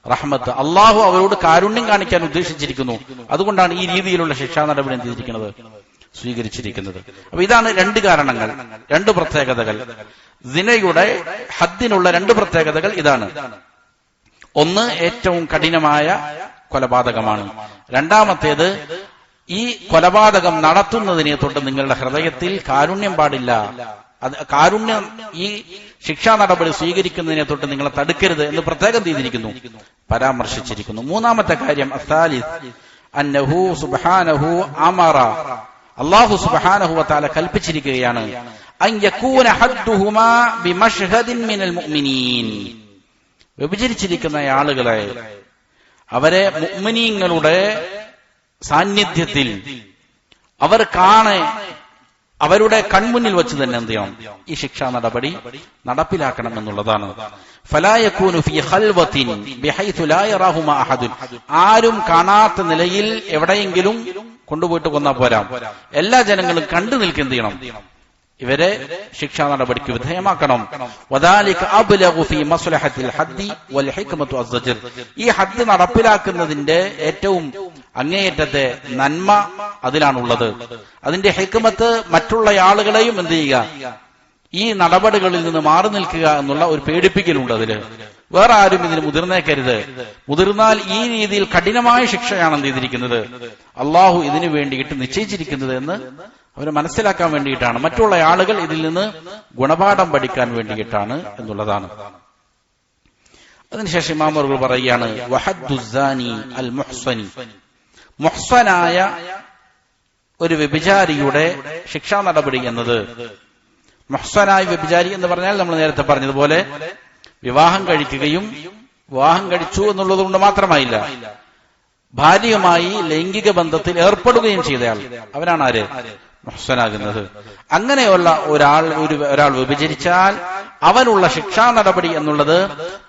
റഹ്മത്ത്. അള്ളാഹു അവരോട് കാരുണ്യം കാണിക്കാൻ ഉദ്ദേശിച്ചിരിക്കുന്നു. അതുകൊണ്ടാണ് ഈ രീതിയിലുള്ള ശിക്ഷാ നടപടി എന്ത് ചെയ്തിരിക്കുന്നത്, സ്വീകരിച്ചിരിക്കുന്നത്. അപ്പൊ ഇതാണ് രണ്ട് കാരണങ്ങൾ, രണ്ട് പ്രത്യേകതകൾ. സിനയുടെ ഹദ്ദിനുള്ള രണ്ട് പ്രത്യേകതകൾ ഇതാണ്. ഒന്ന്, ഏറ്റവും കഠിനമായ കൊലപാതകമാണ്. രണ്ടാമത്തേത്, ഈ കൊലപാതകം നടത്തുന്നതിനെ തൊട്ട് നിങ്ങളുടെ ഹൃദയത്തിൽ കാരുണ്യം പാടില്ല. അത് കാരുണ്യം, ഈ ശിക്ഷാ നടപടി സ്വീകരിക്കുന്നതിനെ തൊട്ട് നിങ്ങളെ തടുക്കരുത് എന്ന് പ്രത്യേകം ചെയ്തിരിക്കുന്നു, പരാമർശിച്ചിരിക്കുന്നു. മൂന്നാമത്തെ കാര്യം, അസ്സാലിസ് അന്നഹു സുബ്ഹാനഹു അമറ, അല്ലാഹു സുബ്ഹാനഹു വ തആല കൽപ്പിച്ചിരിക്കുകയാണ്, അൻ യകൂന ഹദ്ദുഹുമാ ബിമശ്ഹദിൻ മിനൽ മുഅ്മിനീൻ. വ്യഭിചരിച്ചിരിക്കുന്ന ആളുകളെ അവരെ മുഅ്മിനീങ്ങളുടെ സാന്നിധ്യത്തിൽ, അവർ അവരുടെ കൺമുന്നിൽ വെച്ച് തന്നെ എന്ത് ചെയ്യണം? ഈ ശിക്ഷാ നടപടി നടപ്പിലാക്കണം എന്നുള്ളതാണ്. ഫലാ യകൂനു ഫീ ഖൽവത്തിൻ ബിഹൈതു ലാ യറാഹുമാ അഹദുൻ, ആരും കാണാത്ത നിലയിൽ എവിടെയെങ്കിലും കൊണ്ടുപോയിട്ട് കൊന്നാ പോരാ, എല്ലാ ജനങ്ങളും കണ്ടു നിൽക്കുന്ന ചെയ്യണം, ഇവരെ ശിക്ഷാ നടപടിക്ക് വിധേയമാക്കണം. വദാലിക അബ്ലഗു ഫീ മസ്ലഹത്തിൽ ഹദ്ദി വൽ ഹിക്മതു അസ്സജ്ർ, ഈ ഹദ്ദ് നടപ്പിലാക്കുന്നതിന്റെ ഏറ്റവും അങ്ങേയറ്റത്തെ നന്മ അതിലാണുള്ളത്. അതിന്റെ ഹിക്മത്ത് മറ്റുള്ള ആളുകളെയും എന്ത് ചെയ്യുക, ഈ നടപടികളിൽ നിന്ന് മാറി നിൽക്കുക എന്നുള്ള ഒരു പേടിപ്പിക്കലുണ്ട് അതില്. വേറെ ആരും ഇതിന് മുതിർന്നേക്കരുത്. മുതിർന്നാൽ ഈ രീതിയിൽ കഠിനമായ ശിക്ഷയാണ് എന്ത് ചെയ്തിരിക്കുന്നത്, അള്ളാഹു ഇതിനു വേണ്ടിയിട്ട് നിശ്ചയിച്ചിരിക്കുന്നത് എന്ന് അവരെ മനസ്സിലാക്കാൻ വേണ്ടിയിട്ടാണ്, മറ്റുള്ള ആളുകൾ ഇതിൽ നിന്ന് ഗുണപാഠം പഠിക്കാൻ വേണ്ടിയിട്ടാണ് എന്നുള്ളതാണ്. അതിനുശേഷം ഇമാം അവറുകൾ പറയുകയാണ്, വഹദ്ദുസ്സാനി അൽ മുഹ്സനി, മുഹ്സനായ ഒരു വ്യഭിചാരിയുടെ ശിക്ഷാ നടപടി എന്നത്, മുഹ്സനായ വ്യഭിചാരി എന്ന് പറഞ്ഞാൽ നമ്മൾ നേരത്തെ പറഞ്ഞതുപോലെ വിവാഹം കഴിച്ചു എന്നുള്ളത് കൊണ്ട് മാത്രമായില്ല, ഭാര്യയുമായി ലൈംഗിക ബന്ധത്തിൽ ഏർപ്പെടുകയും ചെയ്തയാൾ, അവനാണ് ആര്? മുഹ്സനാകുന്നത്. അങ്ങനെയുള്ള ഒരാൾ വ്യഭിചരിച്ചാൽ അവനുള്ള ശിക്ഷാ നടപടി എന്നുള്ളത്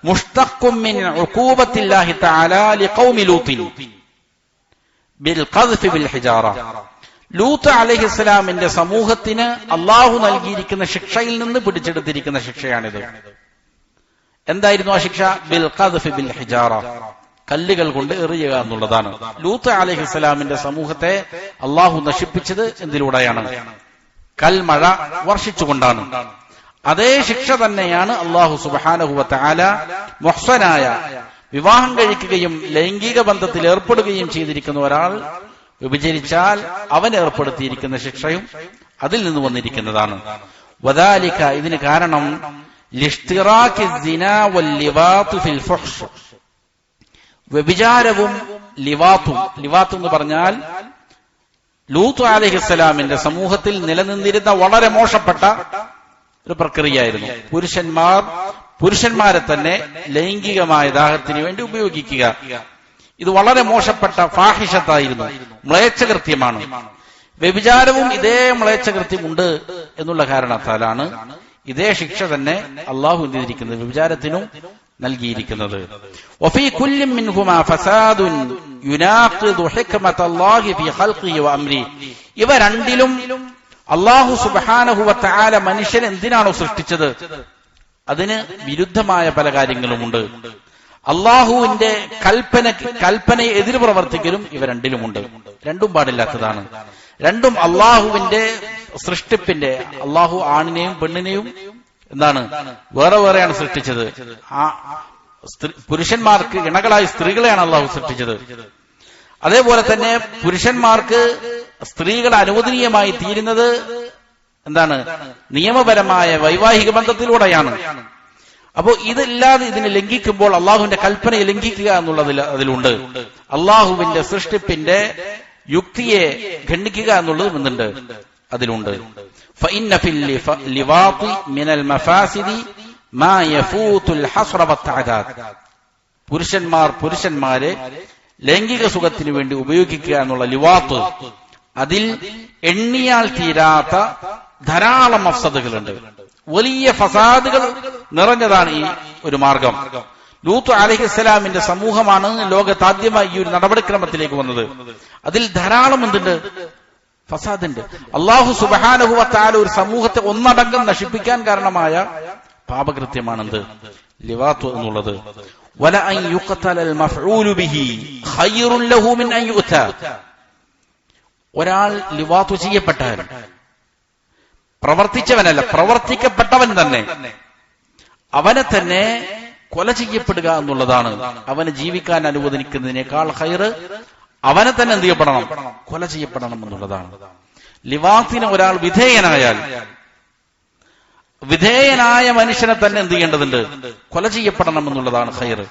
മുഷ്തഖും മിൻ ഉഖൂബത്തില്ലാഹി തആല ലിഖൗമി ലൂത്തിൻ ബിൽ ഖദ്ഫി ബിൽ ഹിജാറ, ലൂത്ത് അലൈഹിസ്സലാമിന്റെ സമൂഹത്തിന് അള്ളാഹു നൽകിയിരിക്കുന്ന ശിക്ഷയിൽ നിന്ന് പിടിച്ചെടുത്തിരിക്കുന്ന ശിക്ഷയാണിത്. എന്തായിരുന്നു ആ ശിക്ഷ? ബിൽ ഖദ്ഫി ബിൽ ഹിജാറ, കല്ലുകൾ കൊണ്ട് എറിയുക എന്നുള്ളതാണ്. ലൂത്ത് അലൈഹിസ്സലാമിന്റെ സമൂഹത്തെ അള്ളാഹു നശിപ്പിച്ചത് എന്തിലൂടെയാണ്? കൽമഴ വർഷിച്ചുകൊണ്ടാണ്. അതേ ശിക്ഷ തന്നെയാണ് അള്ളാഹു സുബ്ഹാനഹു വ തആല മുഹ്സനായ, വിവാഹം കഴിക്കുകയും ലൈംഗിക ബന്ധത്തിൽ ഏർപ്പെടുകയും ചെയ്തിരിക്കുന്ന ഒരാൾ വിഭജിച്ചാൽ അവൻ ഏർപ്പെടുത്തിയിരിക്കുന്ന ശിക്ഷയും അതിൽ നിന്ന് വന്നിരിക്കുന്നതാണ്. വദാലിക, ഇതിന് കാരണം ലിഷ്തിറാഖി സിനാ വൽ ലിവാത്ത് ഫിൽ ഫുഹ്ഷ്, വ്യഭിചാരവും ലിവാത്തും. ലിവാത്ത് എന്ന് പറഞ്ഞാൽ ലൂത്ത് അലൈഹിസ്സലാമിന്റെ സമൂഹത്തിൽ നിലനിന്നിരുന്ന വളരെ മോശപ്പെട്ട ഒരു പ്രക്രിയയായിരുന്നു. പുരുഷന്മാരെ തന്നെ ലൈംഗികമായ ദാഹത്തിന് വേണ്ടി ഉപയോഗിക്കുക. ഇത് വളരെ മോശപ്പെട്ട ഫാഹിഷത്തായിരുന്നു, മ്ലേച്ഛകൃത്യമാണ്. വ്യഭിചാരവും ഇതേ മ്ലേച്ഛകൃത്യമുണ്ട് എന്നുള്ള കാരണത്താലാണ് ഇതേ ശിക്ഷ തന്നെ അള്ളാഹു എന്തിരിക്കുന്നത് വ്യഭിചാരത്തിനും നൽകിയിരിക്കുന്നത്. വഫീ കുല്ലിൻ മിൻഹുമാ ഫസാദുൻ യുനാഖിദു ഹിക്മത്തല്ലാഹി ഫീ ഖൽഖിഹി വ അംരി, ഇവ രണ്ടിലും അല്ലാഹു സുബ്ഹാനഹു വ തആല മനുഷ്യൻ എന്തിനാണോ സൃഷ്ടിച്ചത് അതിന് വിരുദ്ധമായ പല കാര്യങ്ങളുമുണ്ട്. അള്ളാഹുവിന്റെ കൽപ്പനയെ എതിര് പ്രവർത്തിക്കലും ഇവ രണ്ടിലുമുണ്ട്. രണ്ടും പാടില്ലാത്തതാണ്. രണ്ടും അള്ളാഹുവിന്റെ സൃഷ്ടിപ്പിന്റെ, അള്ളാഹു ആണിനെയും പെണ്ണിനെയും എന്താണ് വേറെ വേറെയാണ് സൃഷ്ടിച്ചത്. പുരുഷന്മാർക്ക് ഇണകളായി സ്ത്രീകളെയാണ് അള്ളാഹു സൃഷ്ടിച്ചത്. അതേപോലെ തന്നെ പുരുഷന്മാർക്ക് സ്ത്രീകൾ അനുവദനീയമായി തീരുന്നത് എന്താണ്? നിയമപരമായ വൈവാഹിക ബന്ധത്തിലൂടെയാണ്. അപ്പോ ഇതില്ലാതെ ഇതിനെ ലംഘിക്കുമ്പോൾ അള്ളാഹുവിന്റെ കൽപ്പനയെ ലംഘിക്കുക എന്നുള്ളതിൽ അതിലുണ്ട്. അള്ളാഹുവിന്റെ സൃഷ്ടിപ്പിന്റെ യുക്തിയെ ഖണ്ഡിക്കുക എന്നുള്ളതും എന്തുണ്ട്? അതിലുണ്ട്. فإن في اللواط من المفاسد ما يفوت الحصر والتعداد, പുരുഷന്മാരെ ലൈംഗിക സുഖത്തിന് വേണ്ടി ഉപയോഗിക്കുക എന്നുള്ള ലിവാത്ത്, അതിൽ എണ്ണിയാൽ തീരാത്ത ധാരാളം മഫ്സദുകളുണ്ട്. വലിയ ഫസാദുകൾ നിറഞ്ഞതാണ് ഈ ഒരു മാർഗം. ലൂത്ത് അലൈഹിസ്സലാമിന്റെ സമൂഹമാണ് ലോകത്താദ്യമായി ഈ ഒരു നടപടിക്രമത്തിലേക്ക് വന്നത്. അതിൽ ധാരാളം എന്തുണ്ട്? ഫസാദുണ്ട്. അല്ലാഹു സുബ്ഹാനഹു വ തആല ഒരു സമൂഹത്തെ ഒന്നടങ്കം നശിപ്പിക്കാൻ കാരണമായ പാപകൃത്യമാണെന്ത്? ലിവാത്ത് എന്നുള്ളത്. വല അൻ യുഖ്തലൽ മഫ്ഊലു ബിഹി ഖൈറുൻ ലഹു മിൻ അൻ യുഅത, ഒരാൾ ലിവാത്ത് ചെയ്യപ്പെട്ടാൽ, പ്രവർത്തിച്ചവനല്ല പ്രവർത്തിക്കപ്പെട്ടവൻ തന്നെ, അവനെ തന്നെ കൊല ചെയ്യപ്പെടുക എന്നുള്ളതാണ് അവന് ജീവിക്കാൻ അനുവദിക്കുന്നതിനേക്കാൾ ഖൈറ് അവനെ തന്നെ എന്ത് ചെയ്യപ്പെടണം? കൊല ചെയ്യപ്പെടണം എന്നുള്ളതാണ്. ലിവാത്തിന് ഒരാൾ വിധേയനായ മനുഷ്യനെ തന്നെ എന്ത് ചെയ്യേണ്ടതുണ്ട്? കൊല ചെയ്യപ്പെടണം എന്നുള്ളതാണ് ഖൈറ്.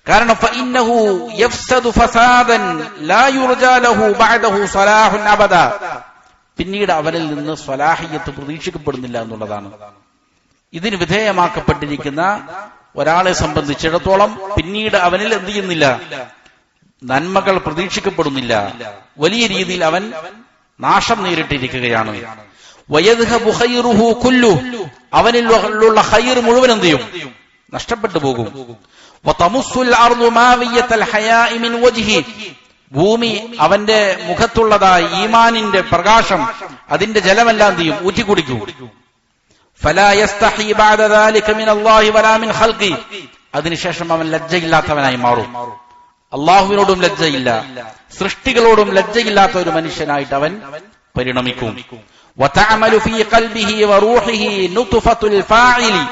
കാരണം ഫഇന്നഹു യഫ്സദു ഫസാദൻ ലാ യുർജാ ലഹു ബഅദഹു സലാഹുൻ അബദ, പിന്നീട് അവനിൽ നിന്ന് സ്വലാഹിയത്ത് പ്രതീക്ഷിക്കപ്പെടുന്നില്ല എന്നുള്ളതാണ്. ഇതിന് വിധേയമാക്കപ്പെട്ടിരിക്കുന്ന ഒരാളെ സംബന്ധിച്ചിടത്തോളം പിന്നീട് അവനിൽ എന്ത് ചെയ്യുന്നില്ല? നന്മകൾ പ്രതീക്ഷിക്കപ്പെടുന്നില്ല. വലിയ രീതിയിൽ അവൻ നാശം നേരിട്ടിരിക്കുകയാണ്. വയദ്ഹബു ഖൈറുഹു കുല്ലു, അവനിലുള്ള ഖൈർ മുഴുവൻ എന്ത് ചെയ്യും? നഷ്ടപ്പെട്ടു പോകും. വതമുസ്സുൽ അർദു മാവിയത്തൽ ഹയാഇ മിൻ വജ്ഹി, ഭൂമി അവന്റെ മുഖത്തുള്ളതായ ഈമാനിന്റെ പ്രകാശം, അതിന്റെ ജലമെല്ലാം എന്ത് ചെയ്യും? ഊറ്റിക്കുടിക്കും. ഫലാ യസ്തഹി ബഅദ ദാലിക മിൻ അല്ലാഹി വലാ മിൻ ഖൽഖി, അതിനുശേഷം അവൻ ലജ്ജയില്ലാത്തവനായി മാറും. അള്ളാഹുവിനോടും ലജ്ജയില്ല, സൃഷ്ടികളോടും ലജ്ജയില്ലാത്ത ഒരു മനുഷ്യനായിട്ട് അവൻ പരിണമിക്കും. വതഅമലു ഫീ ഖൽബിഹി വറൂഹിഹി നുത്ഫത്തുൽ ഫാഇലി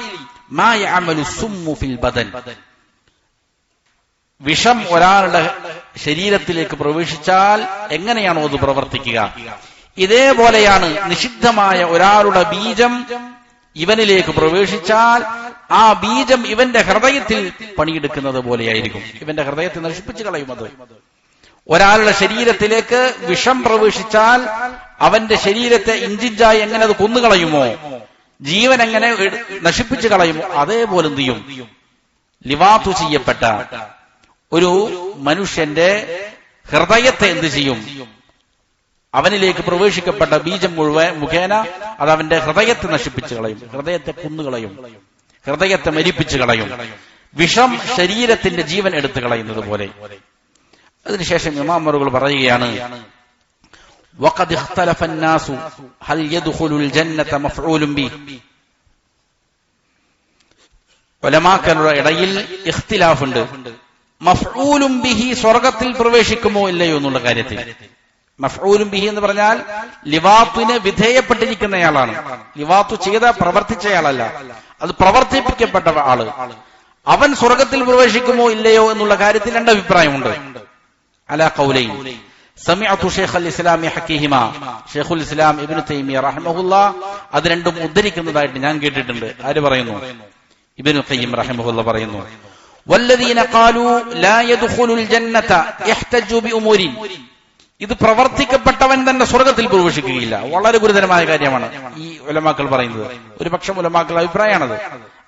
മാ യഅമലു സുമ്മു ഫിൽ ബദൻ, വിഷം ഒരാളുടെ ശരീരത്തിലേക്ക് പ്രവേശിച്ചാൽ എങ്ങനെയാണോ അത് പ്രവർത്തിക്കുക, ഇതേപോലെയാണ് നിഷിദ്ധമായ ഒരാളുടെ ബീജം ഇവനിലേക്ക് പ്രവേശിച്ചാൽ ആ ബീജം ഇവന്റെ ഹൃദയത്തിൽ പണിയെടുക്കുന്നത് പോലെയായിരിക്കും. ഇവന്റെ ഹൃദയത്തെ നശിപ്പിച്ചു കളയും. അത് ഒരാളുടെ ശരീരത്തിലേക്ക് വിഷം പ്രവേശിച്ചാൽ അവന്റെ ശരീരത്തെ ഇഞ്ചിഞ്ചായി എങ്ങനെ അത് കൊന്നുകളയുമോ, ജീവൻ എങ്ങനെ നശിപ്പിച്ചു കളയുമോ, അതേപോലെ എന്ത് ചെയ്യും? ലിവാത്തു ചെയ്യപ്പെട്ട ഒരു മനുഷ്യന്റെ ഹൃദയത്തെ എന്ത് ചെയ്യും? അവനിലേക്ക് പ്രവേശിക്കപ്പെട്ട ബീജം മുഖേന അത് അവന്റെ ഹൃദയത്തെ നശിപ്പിച്ചു കളയും, ഹൃദയത്തെ കൊന്നുകളയും, ഹൃദയത്തെ മരിപ്പിച്ചു കളയും. വിഷം ശരീരത്തിന്റെ ജീവൻ എടുത്തു കളയുന്നത് പോലെ. അതിനുശേഷം ഇമാമുകൾ പറയുകയാണ്, വഖദ് ഇഖ്തലഫ അന്നാസു ഹൽ യദ്ഖുലുൽ ജന്നത മഫ്ഊലുൻ ബിഹി, ഉലമാക്കളുടെ ഇടയിൽ ഇഖ്തിലാഫുണ്ട്. മഫ്ഊലുൻ ബിഹി സ്വർഗ്ഗത്തിൽ പ്രവേശിക്കുമോ ഇല്ലയോ എന്നുള്ള കാര്യത്തിൽ. മഫ്ഊലുൻ ബിഹി എന്ന് പറഞ്ഞാൽ ലിവാത്തിന് വിധേയപ്പെട്ടിരിക്കുന്നയാളാണ്. ലിവാത്തു ചെയ്ത പ്രവർത്തിച്ചയാളല്ല, അത് പ്രവർത്തിപ്പിക്കപ്പെട്ട ആള്. അവൻ സ്വർഗ്ഗത്തിൽ പ്രവേശിക്കുമോ ഇല്ലയോ എന്നുള്ള കാര്യത്തിൽ രണ്ട് അഭിപ്രായമുണ്ട്. അലാ ഖൗലൈൻ സമിഅതു ശൈഖുൽ ഇസ്ലാം ഹക്കീഹിമ, ശൈഖുൽ ഇസ്ലാം ഇബ്നു തൈമിയ റഹിമഹുല്ലാഹ് അത് രണ്ടും ഉദ്ധരിക്കുന്നതായിട്ട് ഞാൻ കേട്ടിട്ടുണ്ട്. ആര് പറയുന്നു? ഇബ്നുൽ ഖയ്യിം റഹിമഹുല്ലാഹ് പറയുന്നു, വല്ലദീന ഖാലൂ ലാ യദ്ഖുലുൽ ജന്നത യഹ്തജു ബിഉമൂരി, ഇത് പ്രവർത്തിക്കപ്പെട്ടവൻ തന്നെ സ്വർഗ്ഗത്തിൽ പ്രവേശിക്കുകയില്ല. വളരെ ഗുരുതരമായ കാര്യമാണ് ഈ ഉലമാക്കൾ പറയുന്നത്. ഒരു പക്ഷം ഉലമാക്കളുടെ അഭിപ്രായമാണത്,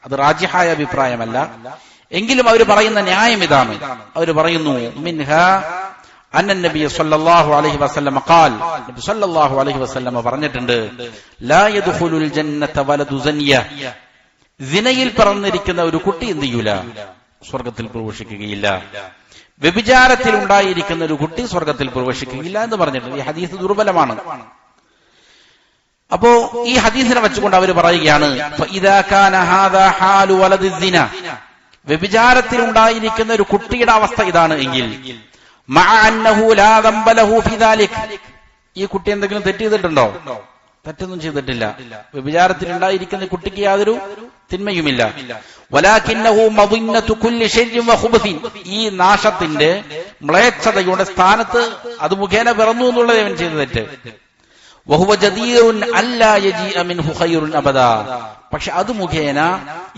അത് റാജിഹായ അഭിപ്രായമല്ല. എങ്കിലും അവർ പറയുന്ന ന്യായം ഇതാണ്. അവർ പറയുന്നു, മിൻഹാ അന്ന നബി സല്ലല്ലാഹു അലൈഹി വസല്ലം ഖാൽ, നബി സല്ലല്ലാഹു അലൈഹി വസല്ലം പറഞ്ഞിട്ടുണ്ട്, ലാ യദ്ഖുലുൽ ജന്നത വലദു സനിയ, സിനയിൽ പിറന്നിരിക്കുന്ന ഒരു കുട്ടി എന്ത് ചെയ്യൂല? സ്വർഗ്ഗത്തിൽ പ്രവേശിക്കുകയില്ല. വ്യഭിചാരത്തിൽ ഉണ്ടായിരിക്കുന്ന ഒരു കുട്ടി സ്വർഗ്ഗത്തിൽ പ്രവേശിക്കുകയില്ല എന്ന് പറഞ്ഞിട്ടുണ്ട്. ഈ ഹദീസ് ദുർബലമാണ്. അപ്പോ ഈ ഹദീസിനെ വെച്ചുകൊണ്ട് അവർ പറയുകയാണ്, ഫഇദാ കാന ഹാദാ ഹാലു വലദി സിന, വ്യഭിചാരത്തിൽ ഉണ്ടായിരിക്കുന്ന ഒരു കുട്ടിയുടെ അവസ്ഥ ഇതാണ് എങ്കിൽ, മഅ അന്നഹു ലാ ദംബ ലഹു ഫി ദാലിക്, ഈ കുട്ടി എന്തെങ്കിലും തെറ്റ് ചെയ്തിട്ടുണ്ടോ? തെറ്റൊന്നും ചെയ്തിട്ടില്ല. വ്യഭിചാരത്തിൽ ഉണ്ടായിരിക്കുന്ന കുട്ടിക്ക് യാതൊരു തിന്മയുമില്ല. വലാകിന്നഹു മദിന്നതു കുല്ലി ശർരിൻ വഖുബസിൻ, ഈ നാശത്തിന്റെ മ്ലേച്ഛതയുടെ സ്ഥാനത്ത് അത് മുഖേന പിറന്നു എന്നുള്ളത് അവൻ ചെയ്ത തെറ്റ്. വഹുവ ജദീറുൻ അല്ലാ യജീഅ മിൻഹു ഖൈറുൻ അബദാ, പക്ഷെ അത് മുഖേന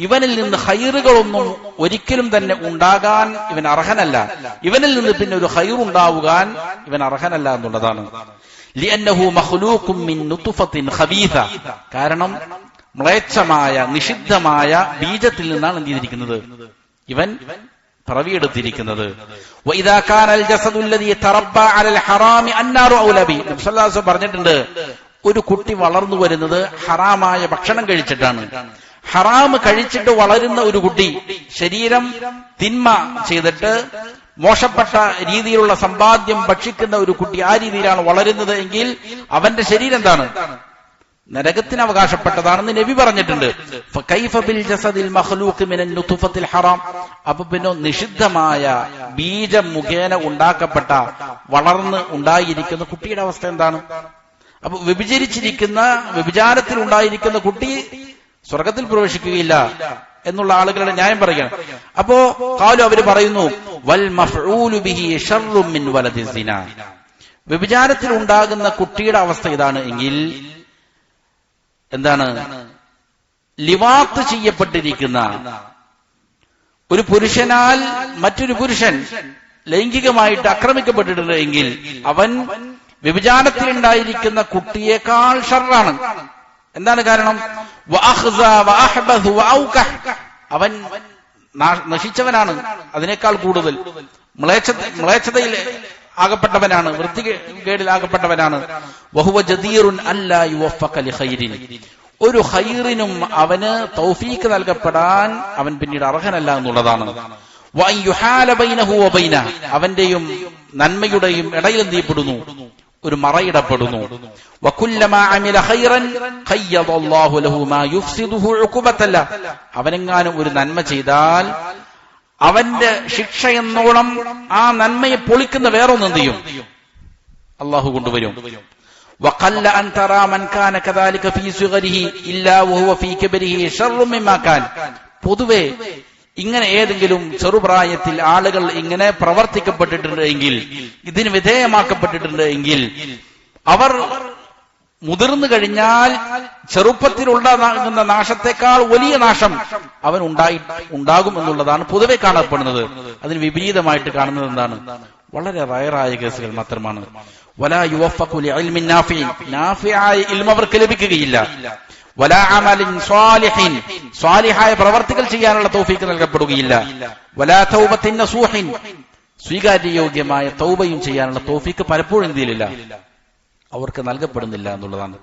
ഇവനിൽ നിന്ന് ഖൈറുകളൊന്നും ഒരിക്കലും തന്നെ ഉണ്ടാകാൻ ഇവൻ അർഹനല്ല. ഇവനിൽ നിന്ന് പിന്നെ ഒരു ഖൈർ ഉണ്ടാവുകാൻ ഇവൻ അർഹനല്ല എന്നുള്ളതാണ്. ലിഅന്നഹു മഖ്ലൂഖും മിൻ നുത്ഫത്തിൻ ഖബീസ, കാരണം മ്ലേച്ഛമായ നിഷിദ്ധമായ ബീജത്തിൽ നിന്നാണ് എന്ത് ചെയ്തിരിക്കുന്നത്? ഇവൻ പിറവിയെടുത്തിരിക്കുന്നത്. വഇദാ കാനൽ ജസദുല്ലദീ തറബ്ബാ അലൽ ഹറാമി അന്നാറു ഔലാ ബി, നബി സല്ലല്ലാഹു അലൈഹി വസല്ലം പറഞ്ഞിട്ടുണ്ട്, ഒരു കുട്ടി വളർന്നു വരുന്നത് ഹറാമായ ഭക്ഷണം കഴിച്ചിട്ടാണ്. ഹറാം കഴിച്ചിട്ട് വളരുന്ന ഒരു കുട്ടി, ശരീരം തിന്മ ചെയ്തിട്ട് മോശപ്പെട്ട രീതിയിലുള്ള സമ്പാദ്യം ഭക്ഷിക്കുന്ന ഒരു കുട്ടി ആ രീതിയിലാണ് വളരുന്നത് എങ്കിൽ അവന്റെ ശരീരം എന്താണ്? നരകത്തിന് അവകാശപ്പെട്ടതാണെന്ന് നബി പറഞ്ഞിട്ടുണ്ട്. ഫകൈഫ ബിൽ ജസദിൽ മഖ്ലൂഖ് മിനൻ നുത്ഫത്തിൽ ഹറാം, അപ്പൊ പിന്നെ നിഷിദ്ധമായ ബീജം മുഖേന ഉണ്ടാക്കപ്പെട്ട വളർന്ന് ഉണ്ടായിരിക്കുന്ന കുട്ടിയുടെ അവസ്ഥ എന്താണ്? അപ്പൊ വ്യഭിചാരത്തിൽ ഉണ്ടായിരിക്കുന്ന കുട്ടി സ്വർഗത്തിൽ പ്രവേശിക്കുകയില്ല എന്നുള്ള ആളുകളുടെ ന്യായം പറയുകയാണ്. അപ്പോ ഖാലു അവർ പറയുന്നു, വൽ മഫ്ഊലു ബിഹി ശർറും മിൻ വലദി സിന, വ്യഭിചാരത്തിൽ ഉണ്ടാകുന്ന കുട്ടിയുടെ അവസ്ഥ ഇതാണ് എങ്കിൽ എന്താണ്? ലിവാത്ത് ചെയ്യപ്പെട്ടിരിക്കുന്ന ഒരു പുരുഷനാൽ മറ്റൊരു പുരുഷൻ ലൈംഗികമായിട്ട് ആക്രമിക്കപ്പെട്ടിട്ടുണ്ട് എങ്കിൽ അവൻ വ്യഭിചാരത്തിൽ ഉണ്ടായിരിക്കുന്ന കുട്ടിയേക്കാൾ ഷർറാണ്. എന്താണ് കാരണം? അവൻ നശിച്ചവനാണ് അതിനേക്കാൾ കൂടുതൽ, മ്ലേച്ഛതയിൽ ആകപ്പെട്ടവനാണ്, വൃത്തികേടിൽ ആകപ്പെട്ടവനാണ്. വഹുവ ജദീറുൻ അല്ലാ യുവഫഖ ലിഖൈരിൻ, ഒരു ഖൈറിനും അവന് തൗഫീഖ് നൽകപ്പെടാൻ അവൻ പിന്നീട് അർഹനല്ല എന്നുള്ളതാണ്. വഅൻ യുഹാല ബൈനഹു വബൈന, അവന്റെയും നന്മയുടെയും ഇടയിൽ എന്ത് ചെയ്യപ്പെടുന്നു? ഒരു മറയിടപ്പെടുന്നു. വകുല്ലമാ അമില ഖൈറൻ ഖയ്യദല്ലാഹു ലഹു മാ യുഫ്സിദുഹു ഉഖുബത്തല്ല, അവനെങ്ങാനും ഒരു നന്മ ചെയ്താൽ അവന്റെ ശിക്ഷ എന്നോണം ആ നന്മയെ പൊളിക്കുന്ന വേറൊന്നും എന്ത് ചെയ്യും? അള്ളാഹു കൊണ്ടുവരും. വഖല്ല അൻ തറാ മൻ കാന കദാലിക ഫീ സുഗരിഹി ഇല്ലാ വഹുവ ഫീ കിബരിഹി ശർറു മിമ്മാ കാൻ. പൊതുവെ ഇങ്ങനെ ഏതെങ്കിലും ചെറുപ്രായത്തിൽ ആളുകൾ ഇങ്ങനെ പ്രവർത്തിക്കപ്പെട്ടിട്ടുണ്ട് എങ്കിൽ, ഇതിന് വിധേയമാക്കപ്പെട്ടിട്ടുണ്ട് എങ്കിൽ, അവർ മുതിർന്നു കഴിഞ്ഞാൽ ചെറുപ്പത്തിലുണ്ടാകുന്ന നാശത്തെക്കാൾ വലിയ നാശം അവൻ ഉണ്ടാകും എന്നുള്ളതാണ് പൊതുവെ കാണപ്പെടുന്നത്. അതിന് വിപരീതമായിട്ട് കാണുന്നത് എന്താണ്? വളരെ റയറായ കേസുകൾ മാത്രമാണ്. വലാ യുവഫഖു ലിഇൽമിൻ നാഫിഇൻ, നാഫിആയ ഇൽമ അവർക്ക് ലഭിക്കുകയില്ല. വലാ അമലിൻ സ്വാലിഹിൻ, സ്വാലിഹായ പ്രവർത്തികൾ ചെയ്യാനുള്ള തൗഫീഖ് നൽകപ്പെടുകയില്ല. വലാ തൗബത്തിൻ നസൂഹിൻ, സ്വീകാര്യയോഗ്യമായ തൗബയും ചെയ്യാനുള്ള തൗഫീഖ് പലപ്പോഴും എന്തിയില്ല, അവർക്ക് നൽകപ്പെടുന്നില്ല എന്നുള്ളതാണ്.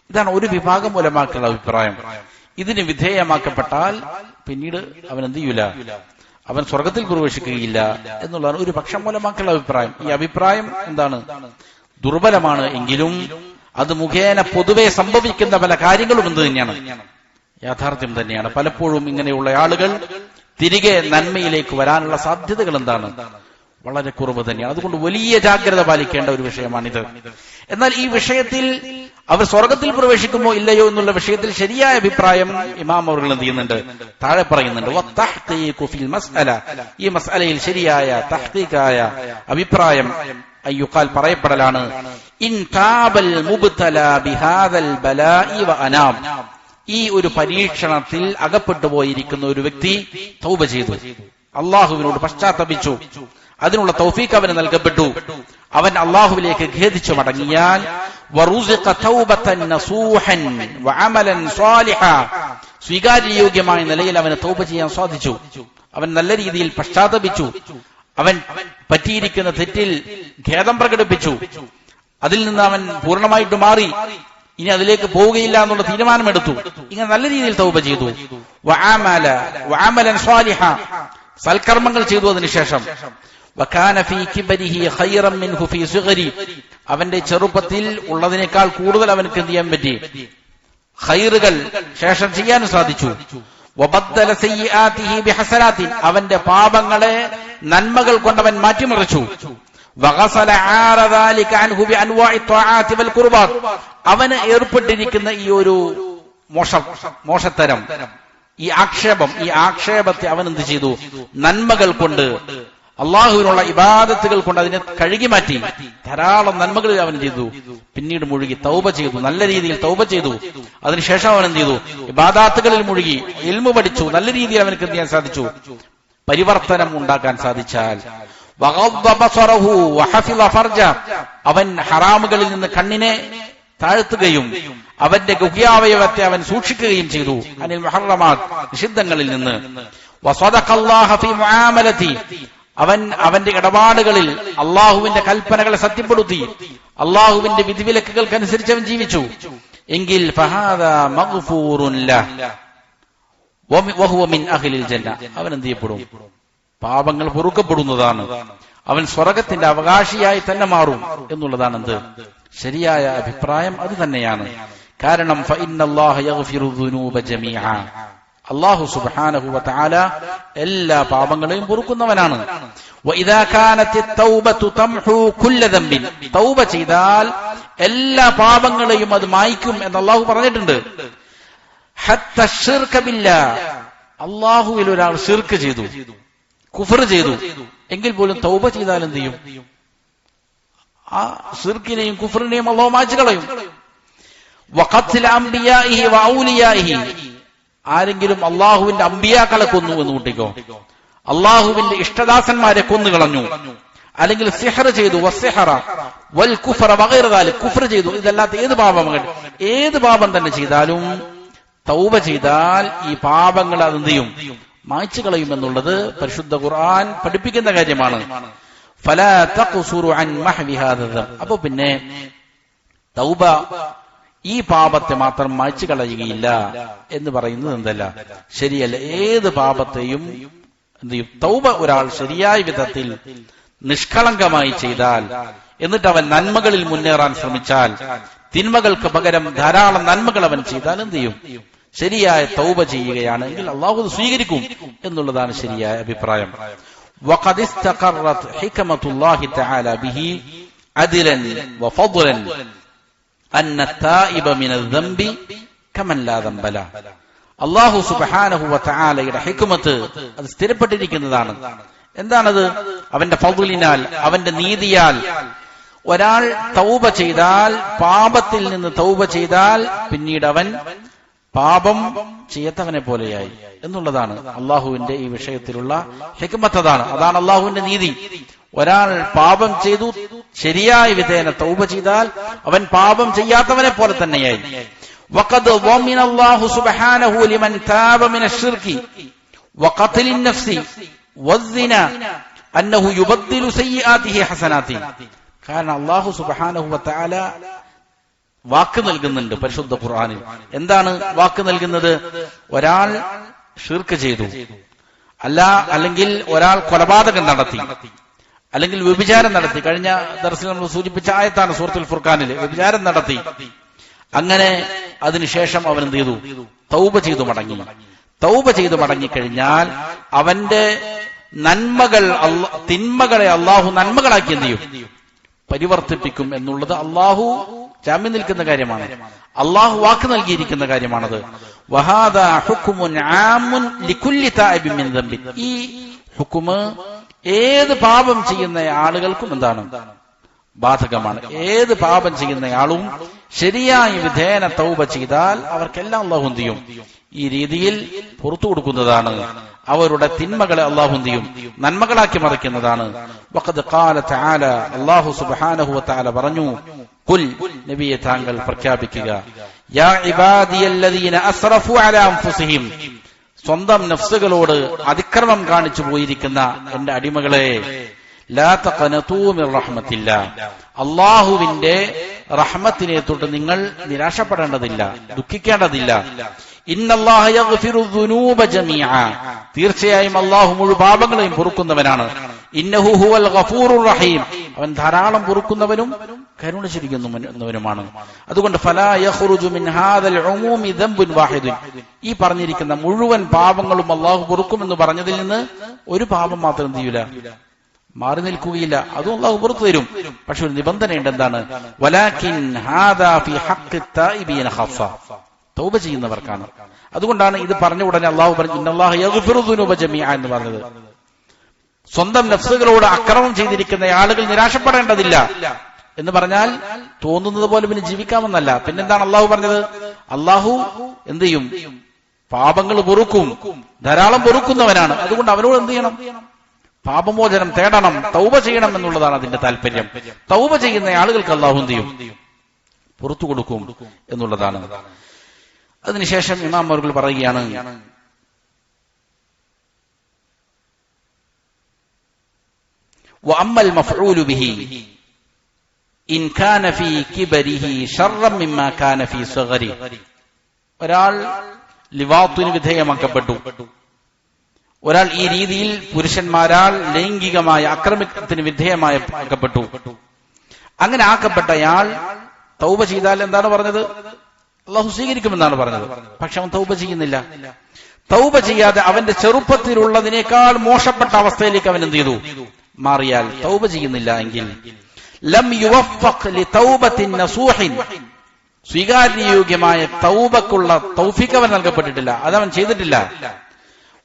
ഇതാണ് ഒരു വിഭാഗം ഉലമാക്കളുടെ അഭിപ്രായം. ഇതിന് വിധേയമാക്കപ്പെട്ടാൽ പിന്നീട് അവൻ എന്ത് ചെയ്യൂല, അവൻ സ്വർഗത്തിൽ പ്രവേശിക്കുകയില്ല എന്നുള്ളതാണ് ഒരു പക്ഷം ഉലമാക്കളുടെ അഭിപ്രായം. ഈ അഭിപ്രായം എന്താണ്? ദുർബലമാണ് എങ്കിലും അത് മുഖേന പൊതുവെ സംഭവിക്കുന്ന പല കാര്യങ്ങളും എന്ത് തന്നെയാണ്? യാഥാർത്ഥ്യം തന്നെയാണ്. പലപ്പോഴും ഇങ്ങനെയുള്ള ആളുകൾ തിരികെ നന്മയിലേക്ക് വരാനുള്ള സാധ്യതകൾ എന്താണ്? വളരെ കുറവ് തന്നെയാണ്. അതുകൊണ്ട് വലിയ ജാഗ്രത പാലിക്കേണ്ട ഒരു വിഷയമാണിത്. എന്നാൽ ഈ വിഷയത്തിൽ അവർ സ്വർഗത്തിൽ പ്രവേശിക്കുമോ ഇല്ലയോ എന്നുള്ള വിഷയത്തിൽ ശരിയായ അഭിപ്രായം ഇമാം അവർ എന്ത് ചെയ്യുന്നുണ്ട്? താഴെ പറയുന്നുണ്ട്. ഈ മസ്അലയിൽ ശരിയായ തഹ്ഖീഖായ അഭിപ്രായം അയ്യുഖാൽ പറയപ്പെടലാണ്, ഇൻ താബൽ മുബ്തലാ ബിഹാദൽ ബലാഇ വ അനാം, ഈ ഒരു പരീക്ഷണത്തിൽ അകപ്പെട്ടു പോയിരിക്കുന്ന ഒരു വ്യക്തി തൗബ ചെയ്തു, അള്ളാഹുവിനോട് പശ്ചാത്തപിച്ചു, അതിനുള്ള തൗഫീഖ് അവന് നൽകപ്പെട്ടു, അവൻ അള്ളാഹുവിലേക്ക് ഖേദിച്ചു മടങ്ങിയാൽ വറുസിഖ തൗബതൻ നസൂഹൻ വഅമലൻ സ്വാലിഹാ, സ്വീകാര്യയോഗ്യമായ നിലയിൽ അവന് തൗബ ചെയ്യാൻ സാധിച്ചു, അവൻ നല്ല രീതിയിൽ പശ്ചാത്തപിച്ചു, അവൻ പറ്റിയിരിക്കുന്ന തെറ്റിൽ ഖേദം പ്രകടിപ്പിച്ചു, അതിൽ നിന്ന് അവൻ പൂർണ്ണമായിട്ട് മാറി, ഇനി അതിലേക്ക് പോവുകയില്ല എന്നുള്ള തീരുമാനമെടുത്തു, ഇങ്ങനെ നല്ല രീതിയിൽ തൗബ ചെയ്തു. വഅമലൻ സ്വാലിഹാ, സൽക്കർമ്മങ്ങൾ ചെയ്തു. അതിനുശേഷം വകാന ഫീ കിബരിഹി ഖൈറൻ മിൻഹു ഫീ സുഗരി, അവന്റെ ചെറുപ്പത്തിൽ ഉള്ളതിനേക്കാൾ കൂടുതൽ അവനക്ക് എന്ത് ചെയ്യാൻ പറ്റി? ഖൈറുകൾ ശേഷം ചെയ്യാനും സാധിച്ചു. വബദ്ദല സയ്യിആതിഹി ബിഹസനാത്തിൻ, അവന്റെ പാപങ്ങളെ നന്മകൾ കൊണ്ടവൻ മാറ്റിമറിച്ചു. വഗസല ആറ ദാലിക അൻഹു ബിഅൻവാഇ ത്വആത്തി വൽ ഖുർബാത്ത്, അവന് ഏർപ്പെട്ടിരിക്കുന്ന ഈ ഒരു മോശത്തരം, ഈ ആക്ഷേപത്തെ അവൻ എന്ത് ചെയ്തു? നന്മകൾ കൊണ്ട്, അള്ളാഹുവിനുള്ള ഇബാദത്തുകൾ കൊണ്ട് അതിനെ കഴുകി മാറ്റി. ധാരാളം നന്മകളിൽ അവൻ ചെയ്തു, പിന്നീട് മുഴുകി തൗബ ചെയ്തു, നല്ല രീതിയിൽ തൗബ ചെയ്തു. അതിനുശേഷം അവൻ എന്ത് ചെയ്തു? ഇബാദത്തുകളിൽ മുഴുകി, ഇൽമു പഠിച്ചു, നല്ല രീതിയിൽ അവനക്ക് എന്ത് ചെയ്യാൻ സാധിച്ചു? പരിവർത്തനം ഉണ്ടാക്കാൻ സാധിച്ചാൽ. അവൻ ഹറാമുകളിൽ നിന്ന് കണ്ണിനെ താഴ്ത്തുകയും അവന്റെ ഗുഹ്യാവയവത്തെ അവൻ സൂക്ഷിക്കുകയും ചെയ്തു, അനിൽ മുഹറമാത്ത്, നിഷിദ്ധങ്ങളിൽ നിന്ന്. വസദഖല്ലാഹ ഫീ മുആമലതി, അവൻ അവന്റെ ഇടപാടുകളിൽ അള്ളാഹുവിന്റെ കൽപ്പനകളെ സത്യപ്പെടുത്തി, അള്ളാഹുവിന്റെ വിധിവിലക്കുകൾക്കനുസരിച്ച് അവൻ ജീവിച്ചു എങ്കിൽ ഫഹാദാ മഗ്ഫൂറുൻ ലഹ് വഹുവ മിൻ അഹ്ലിൽ ജന്ന, അവൻ എന്ത് ചെയ്യപ്പെടും? പാപങ്ങൾ പൊറുക്കപ്പെടുന്നതാണ്, അവൻ സ്വർഗത്തിന്റെ അവകാശിയായി തന്നെ മാറും എന്നുള്ളതാണ് എന്ത് ശരിയായ അഭിപ്രായം. അത് തന്നെയാണ്. കാരണം ഫഇന്നല്ലാഹ യഗ്ഫിറു ദുനൂബ ജമീഅ, അല്ലാഹു സുബ്ഹാനഹു വ തആല എല്ലാ പാപങ്ങളെയും പൊറുക്കുന്നവനാണ്. വഇദാ കാനത്തിത് തൗബതു തംഹു കുല്ല ദംബിൻ, തൗബ ചെയ്താൽ എല്ലാ പാപങ്ങളെയും അത് മായ്ക്കും എന്ന് അല്ലാഹു പറഞ്ഞിട്ടുണ്ട്. ഹത്ത ശിർക ബില്ലാഹ്, അല്ലാഹുവിൽ ഒരാൾ ശിർക്ക് ചെയ്തു, കുഫർ ചെയ്തു എങ്കിൽ പോലും തൗബ ചെയ്താൽ എന്ത് ചെയ്യും? ആ ശിർക്കിനെയും കുഫറിനെയും അല്ലാഹു മായ്ച്ചു കളയും. വഖത്ല അംബിയാഇഹി വഔലിയാഇഹി, ആരെങ്കിലും അള്ളാഹുവിന്റെ അമ്പിയാക്കളെ കൊന്നു എന്ന് കൂട്ടിക്കോ, അള്ളാഹുവിന്റെ ഇഷ്ടദാസന്മാരെ കൊന്നുകളഞ്ഞു, അല്ലെങ്കിൽ സിഹർ ചെയ്തു, വസ്സിഹറ വൽ കുഫറ വഗൈറ ദാലിക, കുഫർ ചെയ്തു, ഇതല്ലാത്ത ഏത് പാപം തന്നെ ചെയ്താലും തൗബ ചെയ്താൽ ഈ പാപങ്ങൾ അതെന്ത് ചെയ്യും? മായ്ച്ചു കളയും എന്നുള്ളത് പരിശുദ്ധ ഖുർആൻ പഠിപ്പിക്കുന്ന കാര്യമാണ്. ഫലാ തഖ്സുറു അൻ മഹ്വി ഹാദാ ദംബ്. അപ്പോൾ പിന്നെ തൗബ ഈ പാപത്തെ മാത്രം മായ്ച്ചു കളയുകയില്ല എന്ന് പറയുന്നത് എന്തല്ല, ശരിയല്ല. ഏത് പാപത്തെയും എന്ത് ചെയ്യും? തൗബ ഒരാൾ ശരിയായ വിധത്തിൽ നിഷ്കളങ്കമായി ചെയ്താൽ, എന്നിട്ട് അവൻ നന്മകളിൽ മുന്നേറാൻ ശ്രമിച്ചാൽ, തിന്മകൾക്ക് പകരം ധാരാളം നന്മകൾ അവൻ ചെയ്താൽ എന്ത് ചെയ്യും? ശരിയായ തൗബ ചെയ്യുകയാണെങ്കിൽ അള്ളാഹു സ്വീകരിക്കും എന്നുള്ളതാണ് ശരിയായ അഭിപ്രായം. വഖദ് ഇസ്തഖറത് ഹിക്മത്തുല്ലാഹി തആല ബിഹി അദ്ലൻ വഫദ്ലൻ അന്ന തായിബ മിനൽ ദംബി കമൻ ലാ ദംബ ല. അല്ലാഹു സുബ്ഹാനഹു വ തആലയുടെ ഹിക്മത്ത് അത് സ്ഥിരപ്പെട്ടിരിക്കുന്നതാണ്. എന്താണത്? അവന്റെ ഫദ്ലിനാൽ, അവന്റെ നീതിയാൽ ഒരാൾ തൗബ ചെയ്താൽ, പാപത്തിൽ നിന്ന് തൗബ ചെയ്താൽ, പിന്നീട് അവൻ പാപം ചെയ്യാത്തവനെ പോലെയായി എന്നുള്ളതാണ് അള്ളാഹുവിന്റെ ഈ വിഷയത്തിലുള്ള ഹിക്മത്ത്. അതാണ് അള്ളാഹുവിന്റെ നീതി. ഒരാൾ പാപം ചെയ്തു ശരിയായ വിധേന തൗബ ചെയ്താൽ അവൻ പാപം ചെയ്യാത്തവനെ പോലെ തന്നെയായി. വഖദ് ളമിന അല്ലാഹു സുബ്ഹാനഹു ലിമൻ താബ മിന അശ്ശിർകി വഖത്ലിൻ നഫ്സി വസ്സിന അന്നഹു യുബദ്ദിലു സയ്യിആതിഹി ഹസനാതി. കാരണം അല്ലാഹു സുബ്ഹാനഹു വ തആല വാക്ക് നൽകുന്നുണ്ട് പരിശുദ്ധ ഖുർആനിൽ. എന്താണ് വാക്ക് നൽകുന്നത്? ഒരാൾ ഷിർക്ക് ചെയ്തു, അല്ലെങ്കിൽ ഒരാൾ കൊലപാതകം നടത്തി, അല്ലെങ്കിൽ വ്യഭിചാരം നടത്തി. കഴിഞ്ഞ ദർസിൽ നമ്മൾ സൂചിപ്പിച്ച ആയത്താണ് സൂറത്തുൽ ഫുർഖാനിൽ. വ്യഭിചാരം നടത്തി, അങ്ങനെ അതിനുശേഷം അവൻ എന്ത് ചെയ്തു? തൗബ ചെയ്തു മടങ്ങി. തൗബ ചെയ്തു മടങ്ങിക്കഴിഞ്ഞാൽ അവന്റെ നന്മകൾ, തിന്മകളെ അള്ളാഹു നന്മകളാക്കി എന്ത് ചെയ്യും? പരിവർത്തിപ്പിക്കും എന്നുള്ളത് അള്ളാഹു ജാമ്യം നിൽക്കുന്ന കാര്യമാണ്. അള്ളാഹു വാക്ക് നൽകിയിരിക്കുന്ന കാര്യമാണത്. വഹാദാ ഹുക്മുൻ ആമുൻ ലികുല്ലി തായിബിൻ മിൻ ദംബി. ഈ ഹുക്മ് ഏത് പാപം ചെയ്യുന്ന ആളുകൾക്കും എന്താണ്? ബാധകമാണ്. ഏത് പാപം ചെയ്യുന്നയാളും ശരിയായ വിധേന തൗബ ചെയ്താൽ അവർക്കെല്ലാം അള്ളാഹു എന്ത് ചെയ്യും? ഈ രീതിയിൽ പുറത്തു കൊടുക്കുന്നതാണ്. അവരുടെ തിന്മകളെ അള്ളാഹു എന്ത് ചെയ്യും? നന്മകളാക്കി മറിക്കുന്നതാണ്. വഖദ് ഖാല തആല, അല്ലാഹു സുബ്ഹാനഹു വ തആല പറഞ്ഞു, ഖുൽ, നബിയെ താങ്കൾ പ്രഖ്യാപിക്കുക, യാ ഇബാദിയല്ലദീന അസ്റഫു അലാ അൻഫുസിഹിം, സ്വന്തം നഫ്സുകളോട് അതിക്രമം കാണിച്ചു പോയിരിക്കുന്ന എന്റെ അടിമകളെ, ലാ തഖനതൂ മിർ റഹ്മത്തില്ലാ, അല്ലാഹുവിന്റെ റഹ്മത്തിനെ തൊട്ട് നിങ്ങൾ നിരാശപ്പെടേണ്ടതില്ല, ദുഃഖിക്കേണ്ടതില്ല. ഇന്നല്ലാഹ യഗ്ഫിറു ദുനൂബ ജമീഅ, തീർച്ചയായും അല്ലാഹു മുഴു പാപങ്ങളെയും പൊറുക്കുന്നവനാണ്. ഇന്നഹു ഹുവൽ ഗഫൂറുർ റഹീം, അവൻ ധാരാളം പൊറുക്കുന്നവനും കരുണ ചൊരിയുന്നവനുമാണ്. അതുകൊണ്ട് ഫലാ യഖ്റുജു മിൻ ഹാദൽ ഉമൂമി ദംബുൻ വാഹിദുൻ, ഈ പറഞ്ഞിരിക്കുന്ന മുഴുവൻ പാപങ്ങളും അല്ലാഹു പൊറുക്കുമെന്ന് പറഞ്ഞതിൽ നിന്ന് ഒരു പാപം മാത്രം എന്ത് ചെയ്യൂല? മാറി നിൽക്കുകയില്ല. അതും അല്ലാഹു പുറത്തു തരും. പക്ഷെ ഒരു നിബന്ധനയുണ്ട്. എന്താണ്? വലാകിൻ ഹാദാ ഫി ഹഖ്ഖി തായിബീന ഖഫ, തൗബ ചെയ്യുന്നവർക്കാണ്. അതുകൊണ്ടാണ് ഇത് പറഞ്ഞ ഉടനെ അല്ലാഹു പറഞ്ഞു ഇന്നല്ലാഹ യഗ്ഫിറു ദുനൂബ ജമീഅ എന്ന് പറഞ്ഞത്. സ്വന്തം നഫ്സുകളോട് അക്രമം ചെയ്തിരിക്കുന്ന ആളുകൾ നിരാശപ്പെടേണ്ടതില്ല എന്ന് പറഞ്ഞാൽ തോന്നുന്നത് പോലെ പിന്നെ ജീവിക്കാമെന്നല്ല. പിന്നെന്താണ് അള്ളാഹു പറഞ്ഞത്? അള്ളാഹു എന്ത് ചെയ്യും? പാപങ്ങൾ പൊറുക്കും, ധാരാളം പൊറുക്കുന്നവനാണ്. അതുകൊണ്ട് അവനോട് എന്ത് ചെയ്യണം? പാപമോചനം തേടണം, തൗബ ചെയ്യണം എന്നുള്ളതാണ് അതിന്റെ താല്പര്യം. തൗബ ചെയ്യുന്ന ആളുകൾക്ക് അള്ളാഹു എന്ത് ചെയ്യും? പുറത്തു കൊടുക്കും എന്നുള്ളതാണ്. അതിനുശേഷം ഇമാം അവர்கள் പറയുകയാണ്, വഅമ്മൽ മഫ്ഊലു ബിഹി ഇൻ കാന ഫീ കിബരിഹി ശർറൻ മിമ്മാ കാന ഫീ സഗരി, ഒരാൾ ലിവാത്തിന് വിധേയമാക്കപ്പെട്ടു, ഒരാൾ ഈ രീതിയിൽ പുരുഷന്മാരാൽ ലൈംഗികമായ ആക്രമണത്തിന് വിധേയമാക്കപ്പെട്ടു. അങ്ങനെ ആക്കപ്പെട്ടയാൾ തൗബ ചെയ്താൽ എന്താണ് പറഞ്ഞത്? അള്ളാഹു സ്വീകരിക്കുമെന്നാണ് പറഞ്ഞത്. പക്ഷെ അവൻ തൗബ ചെയ്യുന്നില്ല. തൗബ ചെയ്യാതെ അവന്റെ ചെറുപ്പത്തിലുള്ളതിനേക്കാൾ മോശപ്പെട്ട അവസ്ഥയിലേക്ക് അവൻ എന്ത് ചെയ്തു? മാറിയാൽ, തൗബ ചെയ്യുന്നില്ല എങ്കിൽ ലം യുവഫഖ് ലിതൗബത്തിൻ നസൂഹിൻ, സ്വീകാര്യയോഗ്യമായ തൗബക്കുള്ള തൗഫീഖ് അവൻ നൽകപ്പെട്ടിട്ടില്ല, അതവൻ ചെയ്തിട്ടില്ല.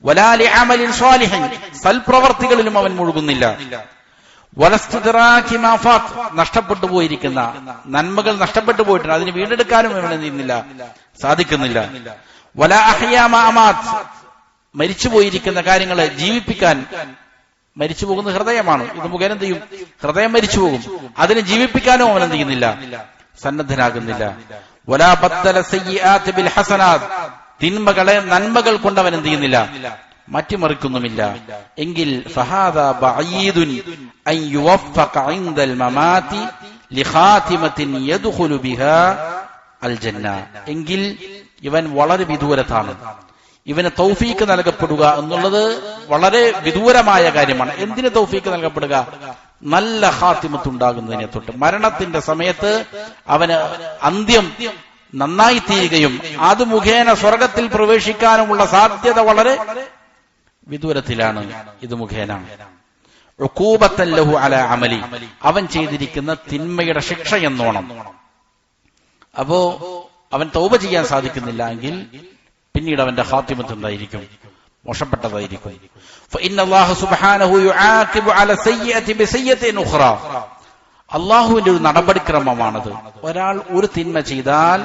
വലാ ലിഅമലിൻ സ്വാലിഹിൻ, സൽപ്രവർത്തികളിലും അവൻ മുഴുകുന്നില്ല. വലസ്തിദ്റാകി മാ ഫാത്, നഷ്ടപ്പെട്ടു പോയിരിക്കുന്ന നന്മകൾ നഷ്ടപ്പെട്ടു പോയിട്ടുണ്ട്, അതിന് വീണ്ടെടുക്കാനും അവൻ എന്തുന്നില്ല, സാധിക്കുന്നില്ല. വലാ അഹ്യാ മാ അമാത്, മരിച്ചു പോയിരിക്കുന്ന കാര്യങ്ങളെ ജീവിപ്പിക്കാൻ, മരിച്ചു പോകുന്ന ഹൃദയമാണ്, ഇത് മുഖേന എന്ത് ചെയ്യും? ഹൃദയം മരിച്ചു പോകും. അതിനെ ജീവിപ്പിക്കാനും അവൻ എന്ത് ചെയ്യുന്നില്ല, സന്നദ്ധനാകുന്നില്ല. വലാ ബദ്ദല സയ്യിആതി ബിൽ ഹസനാത്, തിന്മകളെ നന്മകൾ കൊണ്ട് അവൻ എന്ത് ചെയ്യുന്നില്ല, മാറ്റിമറിക്കുന്നുമില്ല എങ്കിൽ ഫഹാദാ ബഈദുൻ അൻ യുവഫഖ ഇൻദൽ മമാതി ലിഖാതിമത്തിൻ യദ്ഖുലു ബിഹാ അൽ ജന്ന, എങ്കിൽ ഇവൻ വളരെ വിദൂരത്താണ്. ഇവന് തൗഫീക്ക് നൽകപ്പെടുക എന്നുള്ളത് വളരെ വിദൂരമായ കാര്യമാണ്. എന്തിന് തൗഫീക്ക് നൽകപ്പെടുക? നല്ല ഖാത്തിമത്ത് ഉണ്ടാകുന്നതിനെ തൊട്ട് മരണത്തിന്റെ സമയത്ത് അവന് അന്ത്യം നന്നായി തീരുകയും അത് മുഖേന സ്വർഗത്തിൽ പ്രവേശിക്കാനുമുള്ള സാധ്യത വളരെ വിദൂരത്തിലാണ്. ഇത് മുഖേന ഉഖൂബത്തൻ ലഹു അലാ അമലി, അവൻ ചെയ്തിരിക്കുന്ന തിന്മയുടെ ശിക്ഷ എന്നോണം. അപ്പോ അവൻ തൗബ ചെയ്യാൻ സാധിക്കുന്നില്ല എങ്കിൽ പിന്നീട് അവന്റെ ഖാത്തിമത്ത് എന്തായിരിക്കും? മോശപ്പെട്ടതായിരിക്കും. ഫഇന്നല്ലാഹു സുബ്ഹാനഹു യുആഖിബു അല സയ്യിഅതി ബിസയ്യിഅത്തിൻ ഉഖ്റാ, അല്ലാഹുവിന്റെ ഒരു നടപടിക്രമമാണത്. ഒരാൾ ഒരു തിന്മ ചെയ്താൽ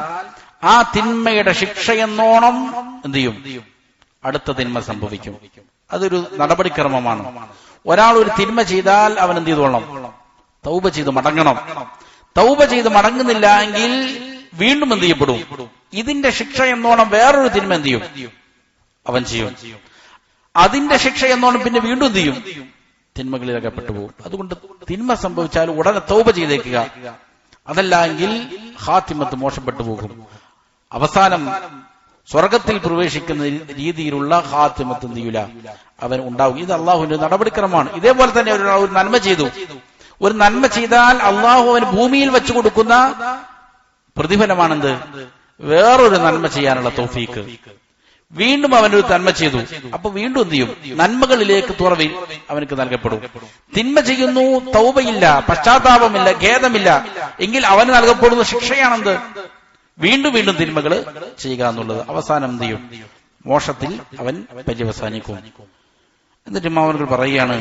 ആ തിന്മയുടെ ശിക്ഷയെന്നോണം എന്ത് ചെയ്യും? അടുത്ത തിന്മ സംഭവിക്കും. അതൊരു നടപടിക്രമമാണ്. ഒരാൾ ഒരു തിന്മ ചെയ്താൽ അവൻ എന്ത് ചെയ്തോളണം? തൗബ ചെയ്ത് മടങ്ങണം. തൗബ ചെയ്ത് മടങ്ങുന്നില്ല എങ്കിൽ വീണ്ടും എന്ത് ചെയ്യപ്പെടും? ഇതിന്റെ ശിക്ഷ എന്നോണം വേറൊരു തിന്മ എന്ത് ചെയ്യും? അവൻ ചെയ്യും. അതിന്റെ ശിക്ഷ എന്നോണം പിന്നെ വീണ്ടും എന്ത് ചെയ്യും? തിന്മകളിലൊക്കെ പെട്ടുപോകും. അതുകൊണ്ട് തിന്മ സംഭവിച്ചാൽ ഉടനെ തൗബ ചെയ്തേക്കുക. അതല്ല എങ്കിൽ ഖാത്തിമത്ത് മോശപ്പെട്ടു പോകും. അവസാനം സ്വർഗത്തിൽ പ്രവേശിക്കുന്ന രീതിയിലുള്ള ഖാത്തിമത്ത് എന്ത് ചെയ്യൂല, അവൻ ഉണ്ടാവും. ഇത് അള്ളാഹുവിന്റെ നടപടിക്രമമാണ്. ഇതേപോലെ തന്നെ ഒരു നന്മ ചെയ്തു. ഒരു നന്മ ചെയ്താൽ അള്ളാഹു അവൻ ഭൂമിയിൽ വെച്ചു കൊടുക്കുന്ന പ്രതിഫലമാണെന്ത്? വേറൊരു നന്മ ചെയ്യാനുള്ള തൗഫീക്ക്. വീണ്ടും അവനൊരു നന്മ ചെയ്തു, അപ്പൊ വീണ്ടും എന്ത് ചെയ്യും? നന്മകളിലേക്ക് തുറവി അവനക്ക് നൽകപ്പെടും. തിന്മ ചെയ്യുന്നു, തൗബയില്ല, പശ്ചാത്താപമില്ല, ഖേദമില്ല എങ്കിൽ അവന് നൽകപ്പെടുന്ന ശിക്ഷയാണെന്ത്? വീണ്ടും വീണ്ടും തിന്മകൾ ചെയ്യുക എന്നുള്ളത്. അവസാനം എന്ത് ചെയ്യും? മോശത്തിൽ അവൻ പര്യവസാനിക്കും. എന്നിട്ട് ഇമാമുകൾ പറയുകയാണ്,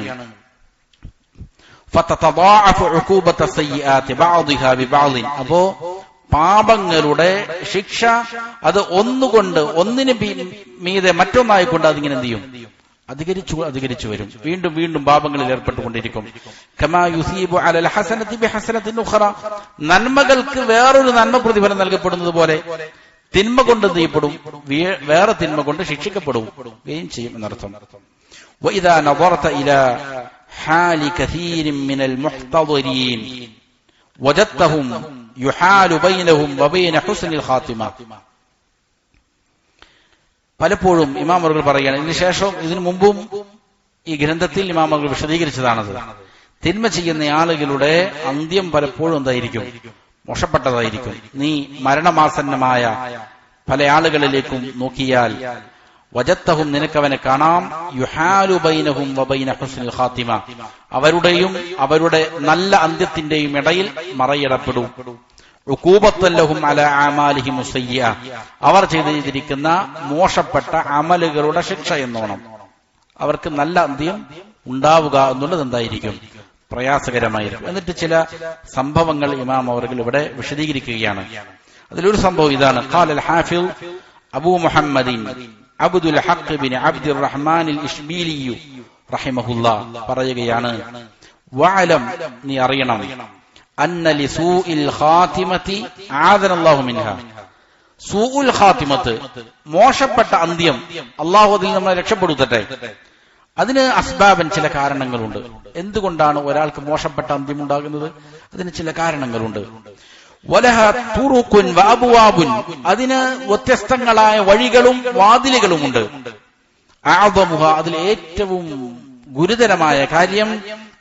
അപ്പോ പാപങ്ങളുടെ ശിക്ഷ അത് ഒന്നിന് മീതെ മറ്റൊന്നായിക്കൊണ്ട് അതിങ്ങനെ എന്ത് ചെയ്യും? അധികരിച്ചു വരും. വീണ്ടും വീണ്ടും പാപങ്ങളിൽ ഏർപ്പെട്ടുകൊണ്ടിരിക്കും. കമാ യുസീബു അലൽ ഹസനതി ബിഹസനത്തിൻ ഉഖറ, നന്മകൾക്ക് വേറൊരു നന്മ പ്രതിഫലം നൽകപ്പെടുന്നത് പോലെ തിന്മ കൊണ്ട് എന്ത് ചെയ്യപ്പെടും? വേറെ തിന്മ കൊണ്ട് ശിക്ഷിക്കപ്പെടുകയും ചെയ്യും എന്നർത്ഥം. വഇദാ നദറത ഇലാ ഹാലി കസീരിൻ മിനൽ മുഹ്തദിരീൻ വജദ്തഹും യുഹാലു ബൈനഹും വബൈന ഹുസ്നിൽ ഖാത്തിമ. പലപ്പോഴും ഇമാമുകൾ പറയുകയാണ്, ഇതിനുശേഷം ഇതിനു മുമ്പും ഈ ഗ്രന്ഥത്തിൽ ഇമാമുകൾ വിശദീകരിച്ചതാണത്. തിന്മ ചെയ്യുന്ന ആളുകളുടെ അന്ത്യം പലപ്പോഴും എന്തായിരിക്കും? മോശപ്പെട്ടതായിരിക്കും. നീ മരണമാസന്നമായ പല ആളുകളിലേക്കും നോക്കിയാൽ വജത്തഹും, നിനക്കവനെ കാണാം, യുഹാലു ബൈനഹും വബൈന ഹുസ്നിൽ ഖാത്തിമ, അവരുടെയും അവരുടെ നല്ല അന്ത്യത്തിന്റെയും ഇടയിൽ മറയിടപ്പെടും. ഉഖൂബത്തല്ലഹും അലാ അമാലിഹിം മുസയ്യിഅ, അവർ ചെയ്തിരിക്കുന്ന മോശപ്പെട്ട അമലുകളുടെ ശിക്ഷ എന്നോണം അവർക്ക് നല്ല അന്ത്യം ഉണ്ടാവുക എന്നുള്ളത് എന്തായിരിക്കും? പ്രയാസകരമായിരിക്കും. എന്നിട്ട് ചില സംഭവങ്ങൾ ഇമാം അവർകൾ ഇവിടെ വിശദീകരിക്കുകയാണ്. അതിലൊരു സംഭവം ഇതാണ്. ഖാലൽ ഹാഫിൾ അബൂ മുഹമ്മദിൻ അബ്ദുൽ ഹഖ് ബിൻ അബ്ദുർ റഹ്മാൻ അൽ ഇശ്ബീലി റഹിമഹുല്ലാഹ് പറയുകയാണ്, വഅലം, നീ അറിയണം, അന്ന ലിസൂഇൽ ഖാതിമതി ആദനല്ലാഹു മിൻഹാ, സൂഉൽ ഖാതിമത്ത്, മോശപ്പെട്ട അന്ത്യം, അല്ലാഹു അതിൽ നമ്മളെ രക്ഷപ്പെടുത്തട്ടെ. അതിന് അസ്ബാബൻ, ചില കാരണങ്ങളുണ്ട്. എന്തുകൊണ്ടാണ് ഒരാൾക്ക് മോശപ്പെട്ട അന്ത്യം ഉണ്ടാകുന്നത്? അതിന് ചില കാരണങ്ങളുണ്ട്. വലഹ തുറുഖുൻ വഅബ്വാബുൻ, അതിന് വ്യത്യസ്തങ്ങളായ വഴികളും വാതിലുകളുമുണ്ട്. അഅദമുഹ, അതിൽ ഏറ്റവും ഗുരുതരമായ കാര്യം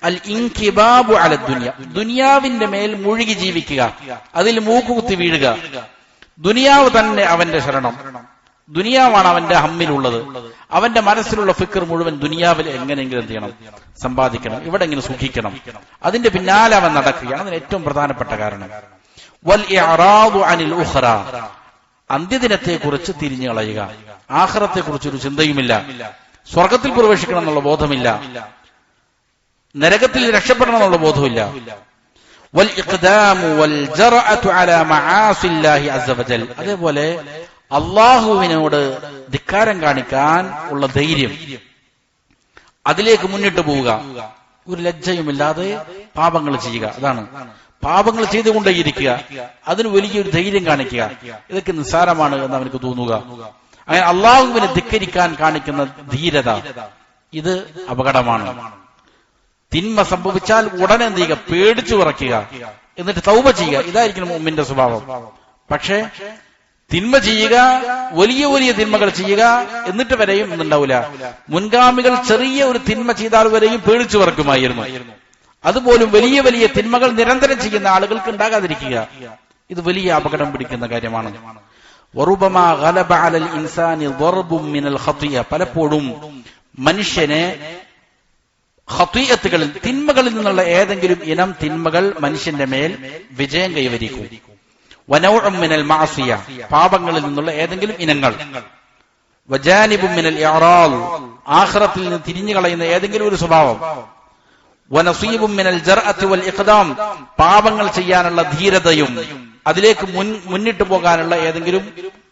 അൽ ഇൻകിബാബു അല ദുനിയ, ദുനിയാവിന്റെ മേൽ മുഴുകി ജീവിക്കുക, അതിൽ മൂക്കുകുത്തി വീഴുക. ദുനിയാവ് തന്നെ അവന്റെ ശരണം, ദുനിയാവാണ് അവന്റെ ഹമ്മിലുള്ളത്. അവന്റെ മനസ്സിലുള്ള ഫിക്ർ മുഴുവൻ ദുനിയാവിൽ എങ്ങനെയെങ്കിലും എന്ത് ചെയ്യണം? സമ്പാദിക്കണം, ഇവിടെ എങ്ങനെ സുഖിക്കണം, അതിന്റെ പിന്നാലെ അവൻ നടക്കുകയാണ്. അതിന് ഏറ്റവും പ്രധാനപ്പെട്ട കാരണം വൽ ഇഅറാദു അനിൽ ഉഖ്റ, അന്ത്യദിനത്തെ കുറിച്ച് തിരിഞ്ഞു കളയുക. ആഖിറത്തെ കുറിച്ചൊരു ചിന്തയുമില്ല, സ്വർഗത്തിൽ പ്രവേശിക്കണം എന്നുള്ള ബോധമില്ല, നരകത്തിൽ രക്ഷപ്പെടണം എന്നുള്ള ബോധമില്ല. വൽ ഇഖ്ദാമു വൽ ജർഅതു അലാ മആസില്ലാഹി അസ്സ വജൽ, അതേപോലെ അല്ലാഹുവിനോട് ധിക്കാരം കാണിക്കാൻ ഉള്ള ധൈര്യം, അതിലേക്ക് മുന്നിട്ട് പോവുക, ഒരു ലജ്ജയുമില്ലാതെ പാപങ്ങൾ ചെയ്യുക. അതാണ് പാപങ്ങൾ ചെയ്തുകൊണ്ടേയിരിക്കുക, അതിന് വലിയൊരു ധൈര്യം കാണിക്കുക. ഇതൊക്കെ നിസ്സാരമാണ് എന്ന് അവനക്ക് തോന്നുക. അങ്ങനെ അള്ളാഹുവിനെ ധിക്കരിക്കാൻ കാണിക്കുന്ന ധീരത, ഇത് അപകടമാണ്. തിന്മ സംഭവിച്ചാൽ ഉടനെ എന്ത് ചെയ്യുക? പേടിച്ചു വിറയ്ക്കുക, എന്നിട്ട് തൗബ ചെയ്യുക. ഇതായിരിക്കും മുഅ്മിന്റെ സ്വഭാവം. പക്ഷേ തിന്മ ചെയ്യുക, വലിയ വലിയ തിന്മകൾ ചെയ്യുക, എന്നിട്ട് വരെയും ഒന്നുണ്ടാവില്ല. മുൻഗാമികൾ ചെറിയ ഒരു തിന്മ ചെയ്താൽ വരെയും പേടിച്ചു വിറക്കുമായിരുന്നു. അതുപോലും വലിയ വലിയ തിന്മകൾ നിരന്തരം ചെയ്യുന്ന ആളുകൾക്ക് ഉണ്ടാകാതിരിക്കുക, ഇത് വലിയ അപകടം പിടിക്കുന്ന കാര്യമാണ്. വറുബമാ ഗലബ അലൽ ഇൻസാനി ദർബും മിനൽ ഖതിയ, പലപ്പോഴും മനുഷ്യനെ ഖതിയത്തുകളിൽ, തിന്മകളിൽ നിന്നുള്ള ഏതെങ്കിലും ഇനം തിന്മകൾ മനുഷ്യന്റെ മേൽ വിജയം കൈവരിക്കും. വനൗഉം മിനൽ മഅസിയ, പാപങ്ങളിൽ നിന്നുള്ള ഏതെങ്കിലും ഇനങ്ങൾ. വജാനിബും മിനൽ ഇഅറാദ്, ആഖിറത്തിൽ നിന്ന് തിരിഞ്ഞു കളയുന്ന ഏതെങ്കിലും ഒരു സ്വഭാവം. വനസീബും മിനൽ ജർഅത്തി വൽ ഇഖ്ദാം, പാപങ്ങൾ ചെയ്യാനുള്ള ധീരതയും അതിലേക്ക് മുന്നിട്ട് പോകാനുള്ള ഏതെങ്കിലും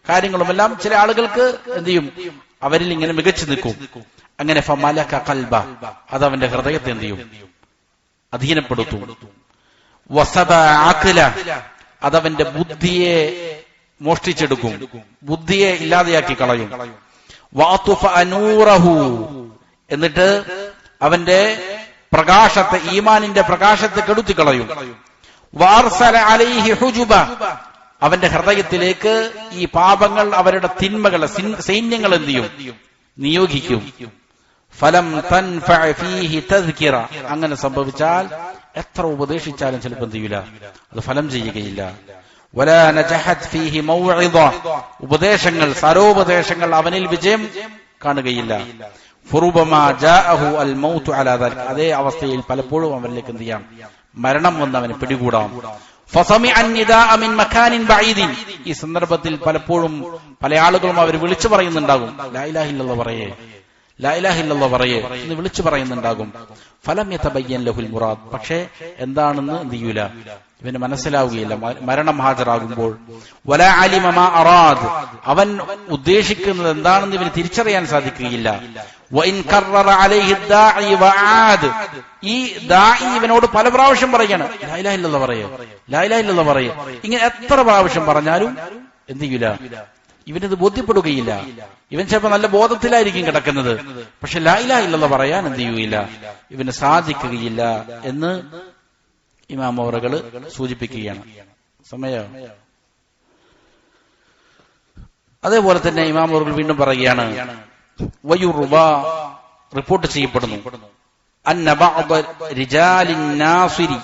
കാര്യങ്ങളുമെല്ലാം ചില ആളുകൾക്ക് എന്ത് ചെയ്യും? അവരിൽ ഇങ്ങനെ മികച്ചു നിൽക്കും. അങ്ങനെ ഫമലക ഖൽബ, അതവന്റെ ഹൃദയത്തെ എന്ത് ചെയ്യും? അധീനപ്പെടുത്തും. വസബ അഖല, അതവന്റെ ബുദ്ധിയെ മോഷ്ടിച്ചെടുക്കും, ബുദ്ധിയെ ഇല്ലാതെയാക്കി കളയും. വഅതുഫ നൂറഹു, എന്നിട്ട് അവന്റെ പ്രകാശത്തെ, ഈമാനിന്റെ പ്രകാശത്തെ കെടുത്തിക്കളയും. വാർസല അലൈഹി ഹുജുബ, അവന്റെ ഹൃദയത്തിലേക്ക് ഈ പാപങ്ങൾ, അവരുടെ തിന്മകളെ സൈന്യങ്ങൾ എന്ത് ചെയ്യും? നിയോഗിക്കും. ഫലം തൻഫഅ ഫീഹി തദ്കിറ, അങ്ങനെ സംഭവിച്ചാൽ എത്ര ഉപദേശിച്ചാലും ചിലപ്പോൾ എന്ത് ചെയ്യില്ല? അത് ഫലം ചെയ്യുകയില്ല. വലാ നജഹത് ഫീഹി മൗഇദ, ഉപദേശങ്ങൾ, സരോപദേശങ്ങൾ അവനിൽ വിജയം കാണുകയില്ല. ഫുറുബമാ ജാഅഹു അൽ മൗതു അലാ ദാലിക, അതേ അവസ്ഥയിൽ പലപ്പോഴും അവനിലേക്ക് എന്ത് ചെയ്യാം? മരണം വന്ന് അവനെ പിടികൂടാം. ഫസമിഅ നിദാഅ മിൻ മകാനിൻ ബഈദിൻ, ഈ സന്ദർഭത്തിൽ പലപ്പോഴും പല ആളുകളും അവർ വിളിച്ചു പറയുന്നുണ്ടാകും, ലാ ഇലാഹ ഇല്ലല്ലാഹ് പറയേ, ലാ ഇലാഹ ഇല്ലല്ലാഹ് പറയേ എന്ന് വിളിച്ചു പറയുന്നുണ്ടാകും. ഫലം യതബയ്യൻ ലഹുൽ മുറാദ്, പക്ഷേ എന്താണെന്ന് എന്ത് ചെയ്യൂല? ഇവന് മനസ്സിലാവുകയില്ല മരണം ഹാജരാകുമ്പോൾ. വലാ അലിമ മാ അറാദ്, അവൻ ഉദ്ദേശിക്കുന്നത് എന്താണെന്ന് ഇവന് തിരിച്ചറിയാൻ സാധിക്കുകയില്ല. വഇൻ കററ അലൈഹി ദാഇ വആദ്, ഈ ദാഇ ഇവനോട് പല പ്രാവശ്യം പറയാണ്, ലാ ഇലാഹ ഇല്ലല്ലാഹ് പറയേ, ലാ ഇലാഹ ഇല്ലല്ലാഹ് പറയേ. ഇങ്ങനെ എത്ര പ്രാവശ്യം പറഞ്ഞാലും എന്ത് ചെയ്യൂല? ഇവനിത് ബോധ്യപ്പെടുകയില്ല. ഇവൻ ചിലപ്പോൾ നല്ല ബോധത്തിലായിരിക്കും കിടക്കുന്നത്, പക്ഷെ ലാ ഇലാഹ ഇല്ലല്ലാഹ് പറയാൻ എന്ത് ചെയ്യുകയില്ല? ഇവന് സാധിക്കുകയില്ല എന്ന് ഇമാം അവറുകള് സൂചിപ്പിക്കുകയാണ്. സമയം. അതേപോലെ തന്നെ ഇമാം അവറുകൾ വീണ്ടും പറയുകയാണ്, വയുർവ, റിപ്പോർട്ട് ചെയ്യപ്പെടുന്നു, അന്ന ബഅദ റിജാലിൻ നാസിരി,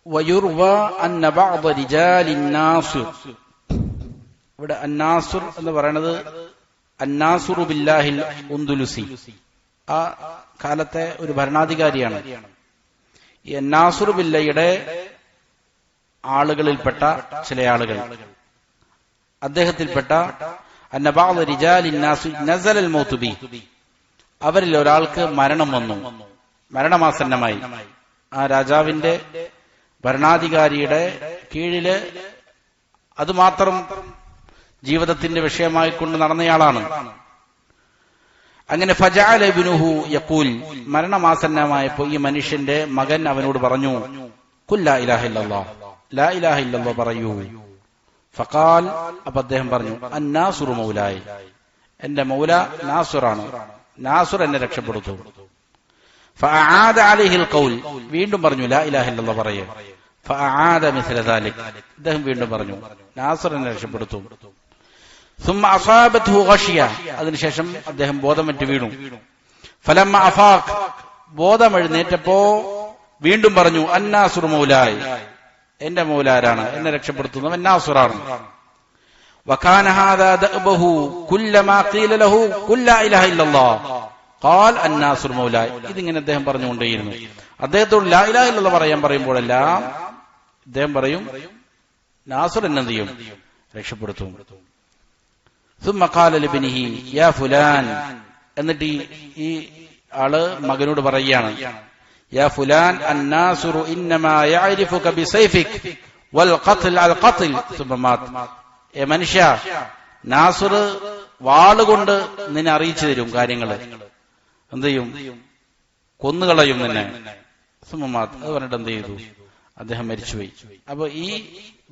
വയുർവ അന്ന ബഅദ റിജാലിൻ നാസിർ, ഇവിടെ അന്നാസുർ എന്ന് പറയുന്നത് അന്നാസുറു ബില്ലാഹിൽ ഉന്ദുലുസി, ആ കാലത്തെ ഒരു ഭരണാധികാരിയാണ്. ഈ അന്നാസുറു ബില്ലയുടെ ആളുകളിൽപ്പെട്ട ചില ആളുകൾ, അദ്ദേഹത്തിൽപ്പെട്ട അന്ന ബഅദ റിജാലിൻ നാസി നസലൽ മൗതു ബി, അവരിൽ ഒരാൾക്ക് മരണം വന്നു, മരണമാസന്നമായി. ആ രാജാവിന്റെ ഭരണാധികാരിയുടെ കീഴില് അതുമാത്രം ജീവിതത്തിന്റെ വിഷയമായി കൊണ്ട് നടന്നയാളാണ്. അങ്ങനെ ഫജഅല ഇബ്നുഹു യഖൂൽ, മരണമാസന്നമായപ്പോൾ ഈ മനുഷ്യന്റെ മകൻ അവനോട് പറഞ്ഞു, ഖുൽ ലാ ഇലാഹ ഇല്ലല്ലാഹ്, ലാ ഇലാഹ ഇല്ലല്ലാഹ് പറയൂ. ഫഖാൽ, അപ്പോൾ അദ്ദേഹം പറഞ്ഞു, അന്നാസുറു മൗലായി, എന്റെ മൗല നാസുറാണ്, നാസുർ എന്നെ രക്ഷപ്പെടുത്തു. ഫഅആദ അലൈഹിൽ ഖൗൽ, വീണ്ടും പറഞ്ഞു ലാ ഇലാഹ ഇല്ലല്ലാഹ് പറയൂ. ഫഅആദ മിസ്ല ദാലിക്, അദ്ദേഹം വീണ്ടും പറഞ്ഞു നാസുർ എന്നെ രക്ഷപ്പെടുത്തും. സുമ്മ അസാബത്ഹു ഗശിയ, അതിനുശേഷം അദ്ദേഹം ബോധമറ്റ് വീണു. ഫലമ്മ അഫാഖ്, ബോധമെഴുന്നേറ്റപ്പോ വീണ്ടും പറഞ്ഞു അന്നാസുർ മൗലായി, എന്റെ മൗലാരാണ്, എന്നെ രക്ഷപ്പെടുത്തുന്നവൻ നാസുറാണ്. വകാന ഹാദാ ദഅബഹു കുല്ലമാ ഖീല ലഹു ഖുൽ ലാ ഇലാഹ ഇല്ലല്ലാഹ് ഖാൽ അന്നാസുർ മൗലായി, ഇതിങ്ങനെ അദ്ദേഹം പറഞ്ഞുകൊണ്ടേയിരുന്നു. അദ്ദേഹത്തോട് ലാ ഇലാഹ ഇല്ലല്ലാഹ് പറയാൻ പറയുമ്പോഴെല്ലാം അദ്ദേഹം പറയും നാസുർ എന്നെന്ത് ചെയ്യും? രക്ഷപ്പെടുത്തും. സുമ്മ ഖാല ലിബ്നിഹി യാ ഫുലാൻ, എന്നിട്ട് ഈ ആള് മകനോട് പറയുകയാണ്, യാ ഫുലാൻ അന്നാസുറു ഇന്നമാ യഅരിഫുക ബിസൈഫിക് വൽ ഖത്ൽ അൽ ഖത്ൽ സുമ്മ മാത്, ഏ മനുഷ്യ, നാസുർ വാളുകൊണ്ട് നിന്നെ അറിയിച്ചു തരും കാര്യങ്ങൾ, എന്ത് ചെയ്യും? കൊന്നുകളയും നിന്നെ. സുമ്മ മാത്, അത് പറഞ്ഞിട്ട് എന്ത് ചെയ്തു? അദ്ദേഹം മരിച്ചുപോയി. അപ്പൊ ഈ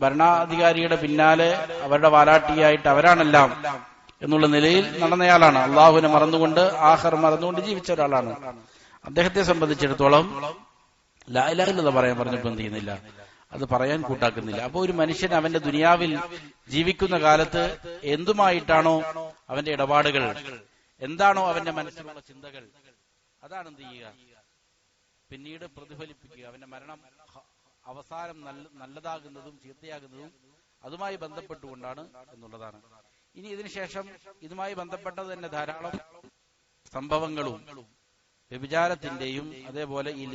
ഭരണാധികാരിയുടെ പിന്നാലെ അവരുടെ വാലാട്ടിയായിട്ട് അവരാണെല്ലാം എന്നുള്ള നിലയിൽ നടന്നയാളാണ്. അള്ളാഹുവിനെ മറന്നുകൊണ്ട് ആഖിർ മറന്നുകൊണ്ട് ജീവിച്ച ഒരാളാണ്. അദ്ദേഹത്തെ സംബന്ധിച്ചിടത്തോളം ലാ ഇലാഹ ഇല്ലല്ലാഹ് പറയാൻ പറഞ്ഞപ്പോൾ എന്ത് ചെയ്യുന്നില്ല, അത് പറയാൻ കൂട്ടാക്കുന്നില്ല. അപ്പൊ ഒരു മനുഷ്യൻ അവന്റെ ദുനിയാവിൽ ജീവിക്കുന്ന കാലത്ത് എന്തുമായിട്ടാണോ അവന്റെ ഇടപാടുകൾ, എന്താണോ അവന്റെ മനസ്സിലുള്ള ചിന്തകൾ, അതാണ് എന്ത് ചെയ്യുക, പിന്നീട് പ്രതിഫലിപ്പിക്കുക. അവന്റെ മരണം അവസാനം നല്ലതാകുന്നതും ചീത്തയാകുന്നതും അതുമായി ബന്ധപ്പെട്ടുകൊണ്ടാണ് എന്നുള്ളതാണ്. ഇനി ഇതിനുശേഷം ഇതുമായി ബന്ധപ്പെട്ടത് തന്നെ ധാരാളം സംഭവങ്ങളും വ്യഭിചാരത്തിന്റെയും അതേപോലെ ഈ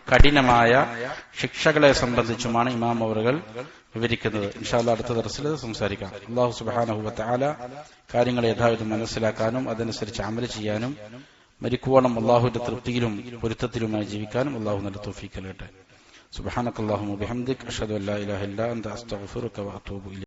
കഠിനമായ ശിക്ഷകളെ സംബന്ധിച്ചുമാണ് ഇമാം അവറുകൾ വിവരിക്കുന്നത്. ഇൻഷാ അല്ലാഹ് അടുത്ത ദർസിൽ സംസാരിക്കാം. അല്ലാഹു സുബ്ഹാനഹു വ തആല കാര്യങ്ങളെ യഥാവിധം മനസ്സിലാക്കാനും അതനുസരിച്ച് അമൽ ചെയ്യാനും മരിക്കുവോളം അല്ലാഹുവിന്റെ തൃപ്തിയിലും പൊരുത്തത്തിലുമായി ജീവിക്കാനും അല്ലാഹു നല്ല തൗഫീഖ് നൽകട്ടെ. സുബ്ഹാനകല്ലാഹുമ്മ വബിഹംദിക അഷ്ഹദു അല്ലാ ഇലാഹ ഇല്ലാ അൻത അസ്തഗ്ഫിറുക വ അതൂബു ഇലൈക്.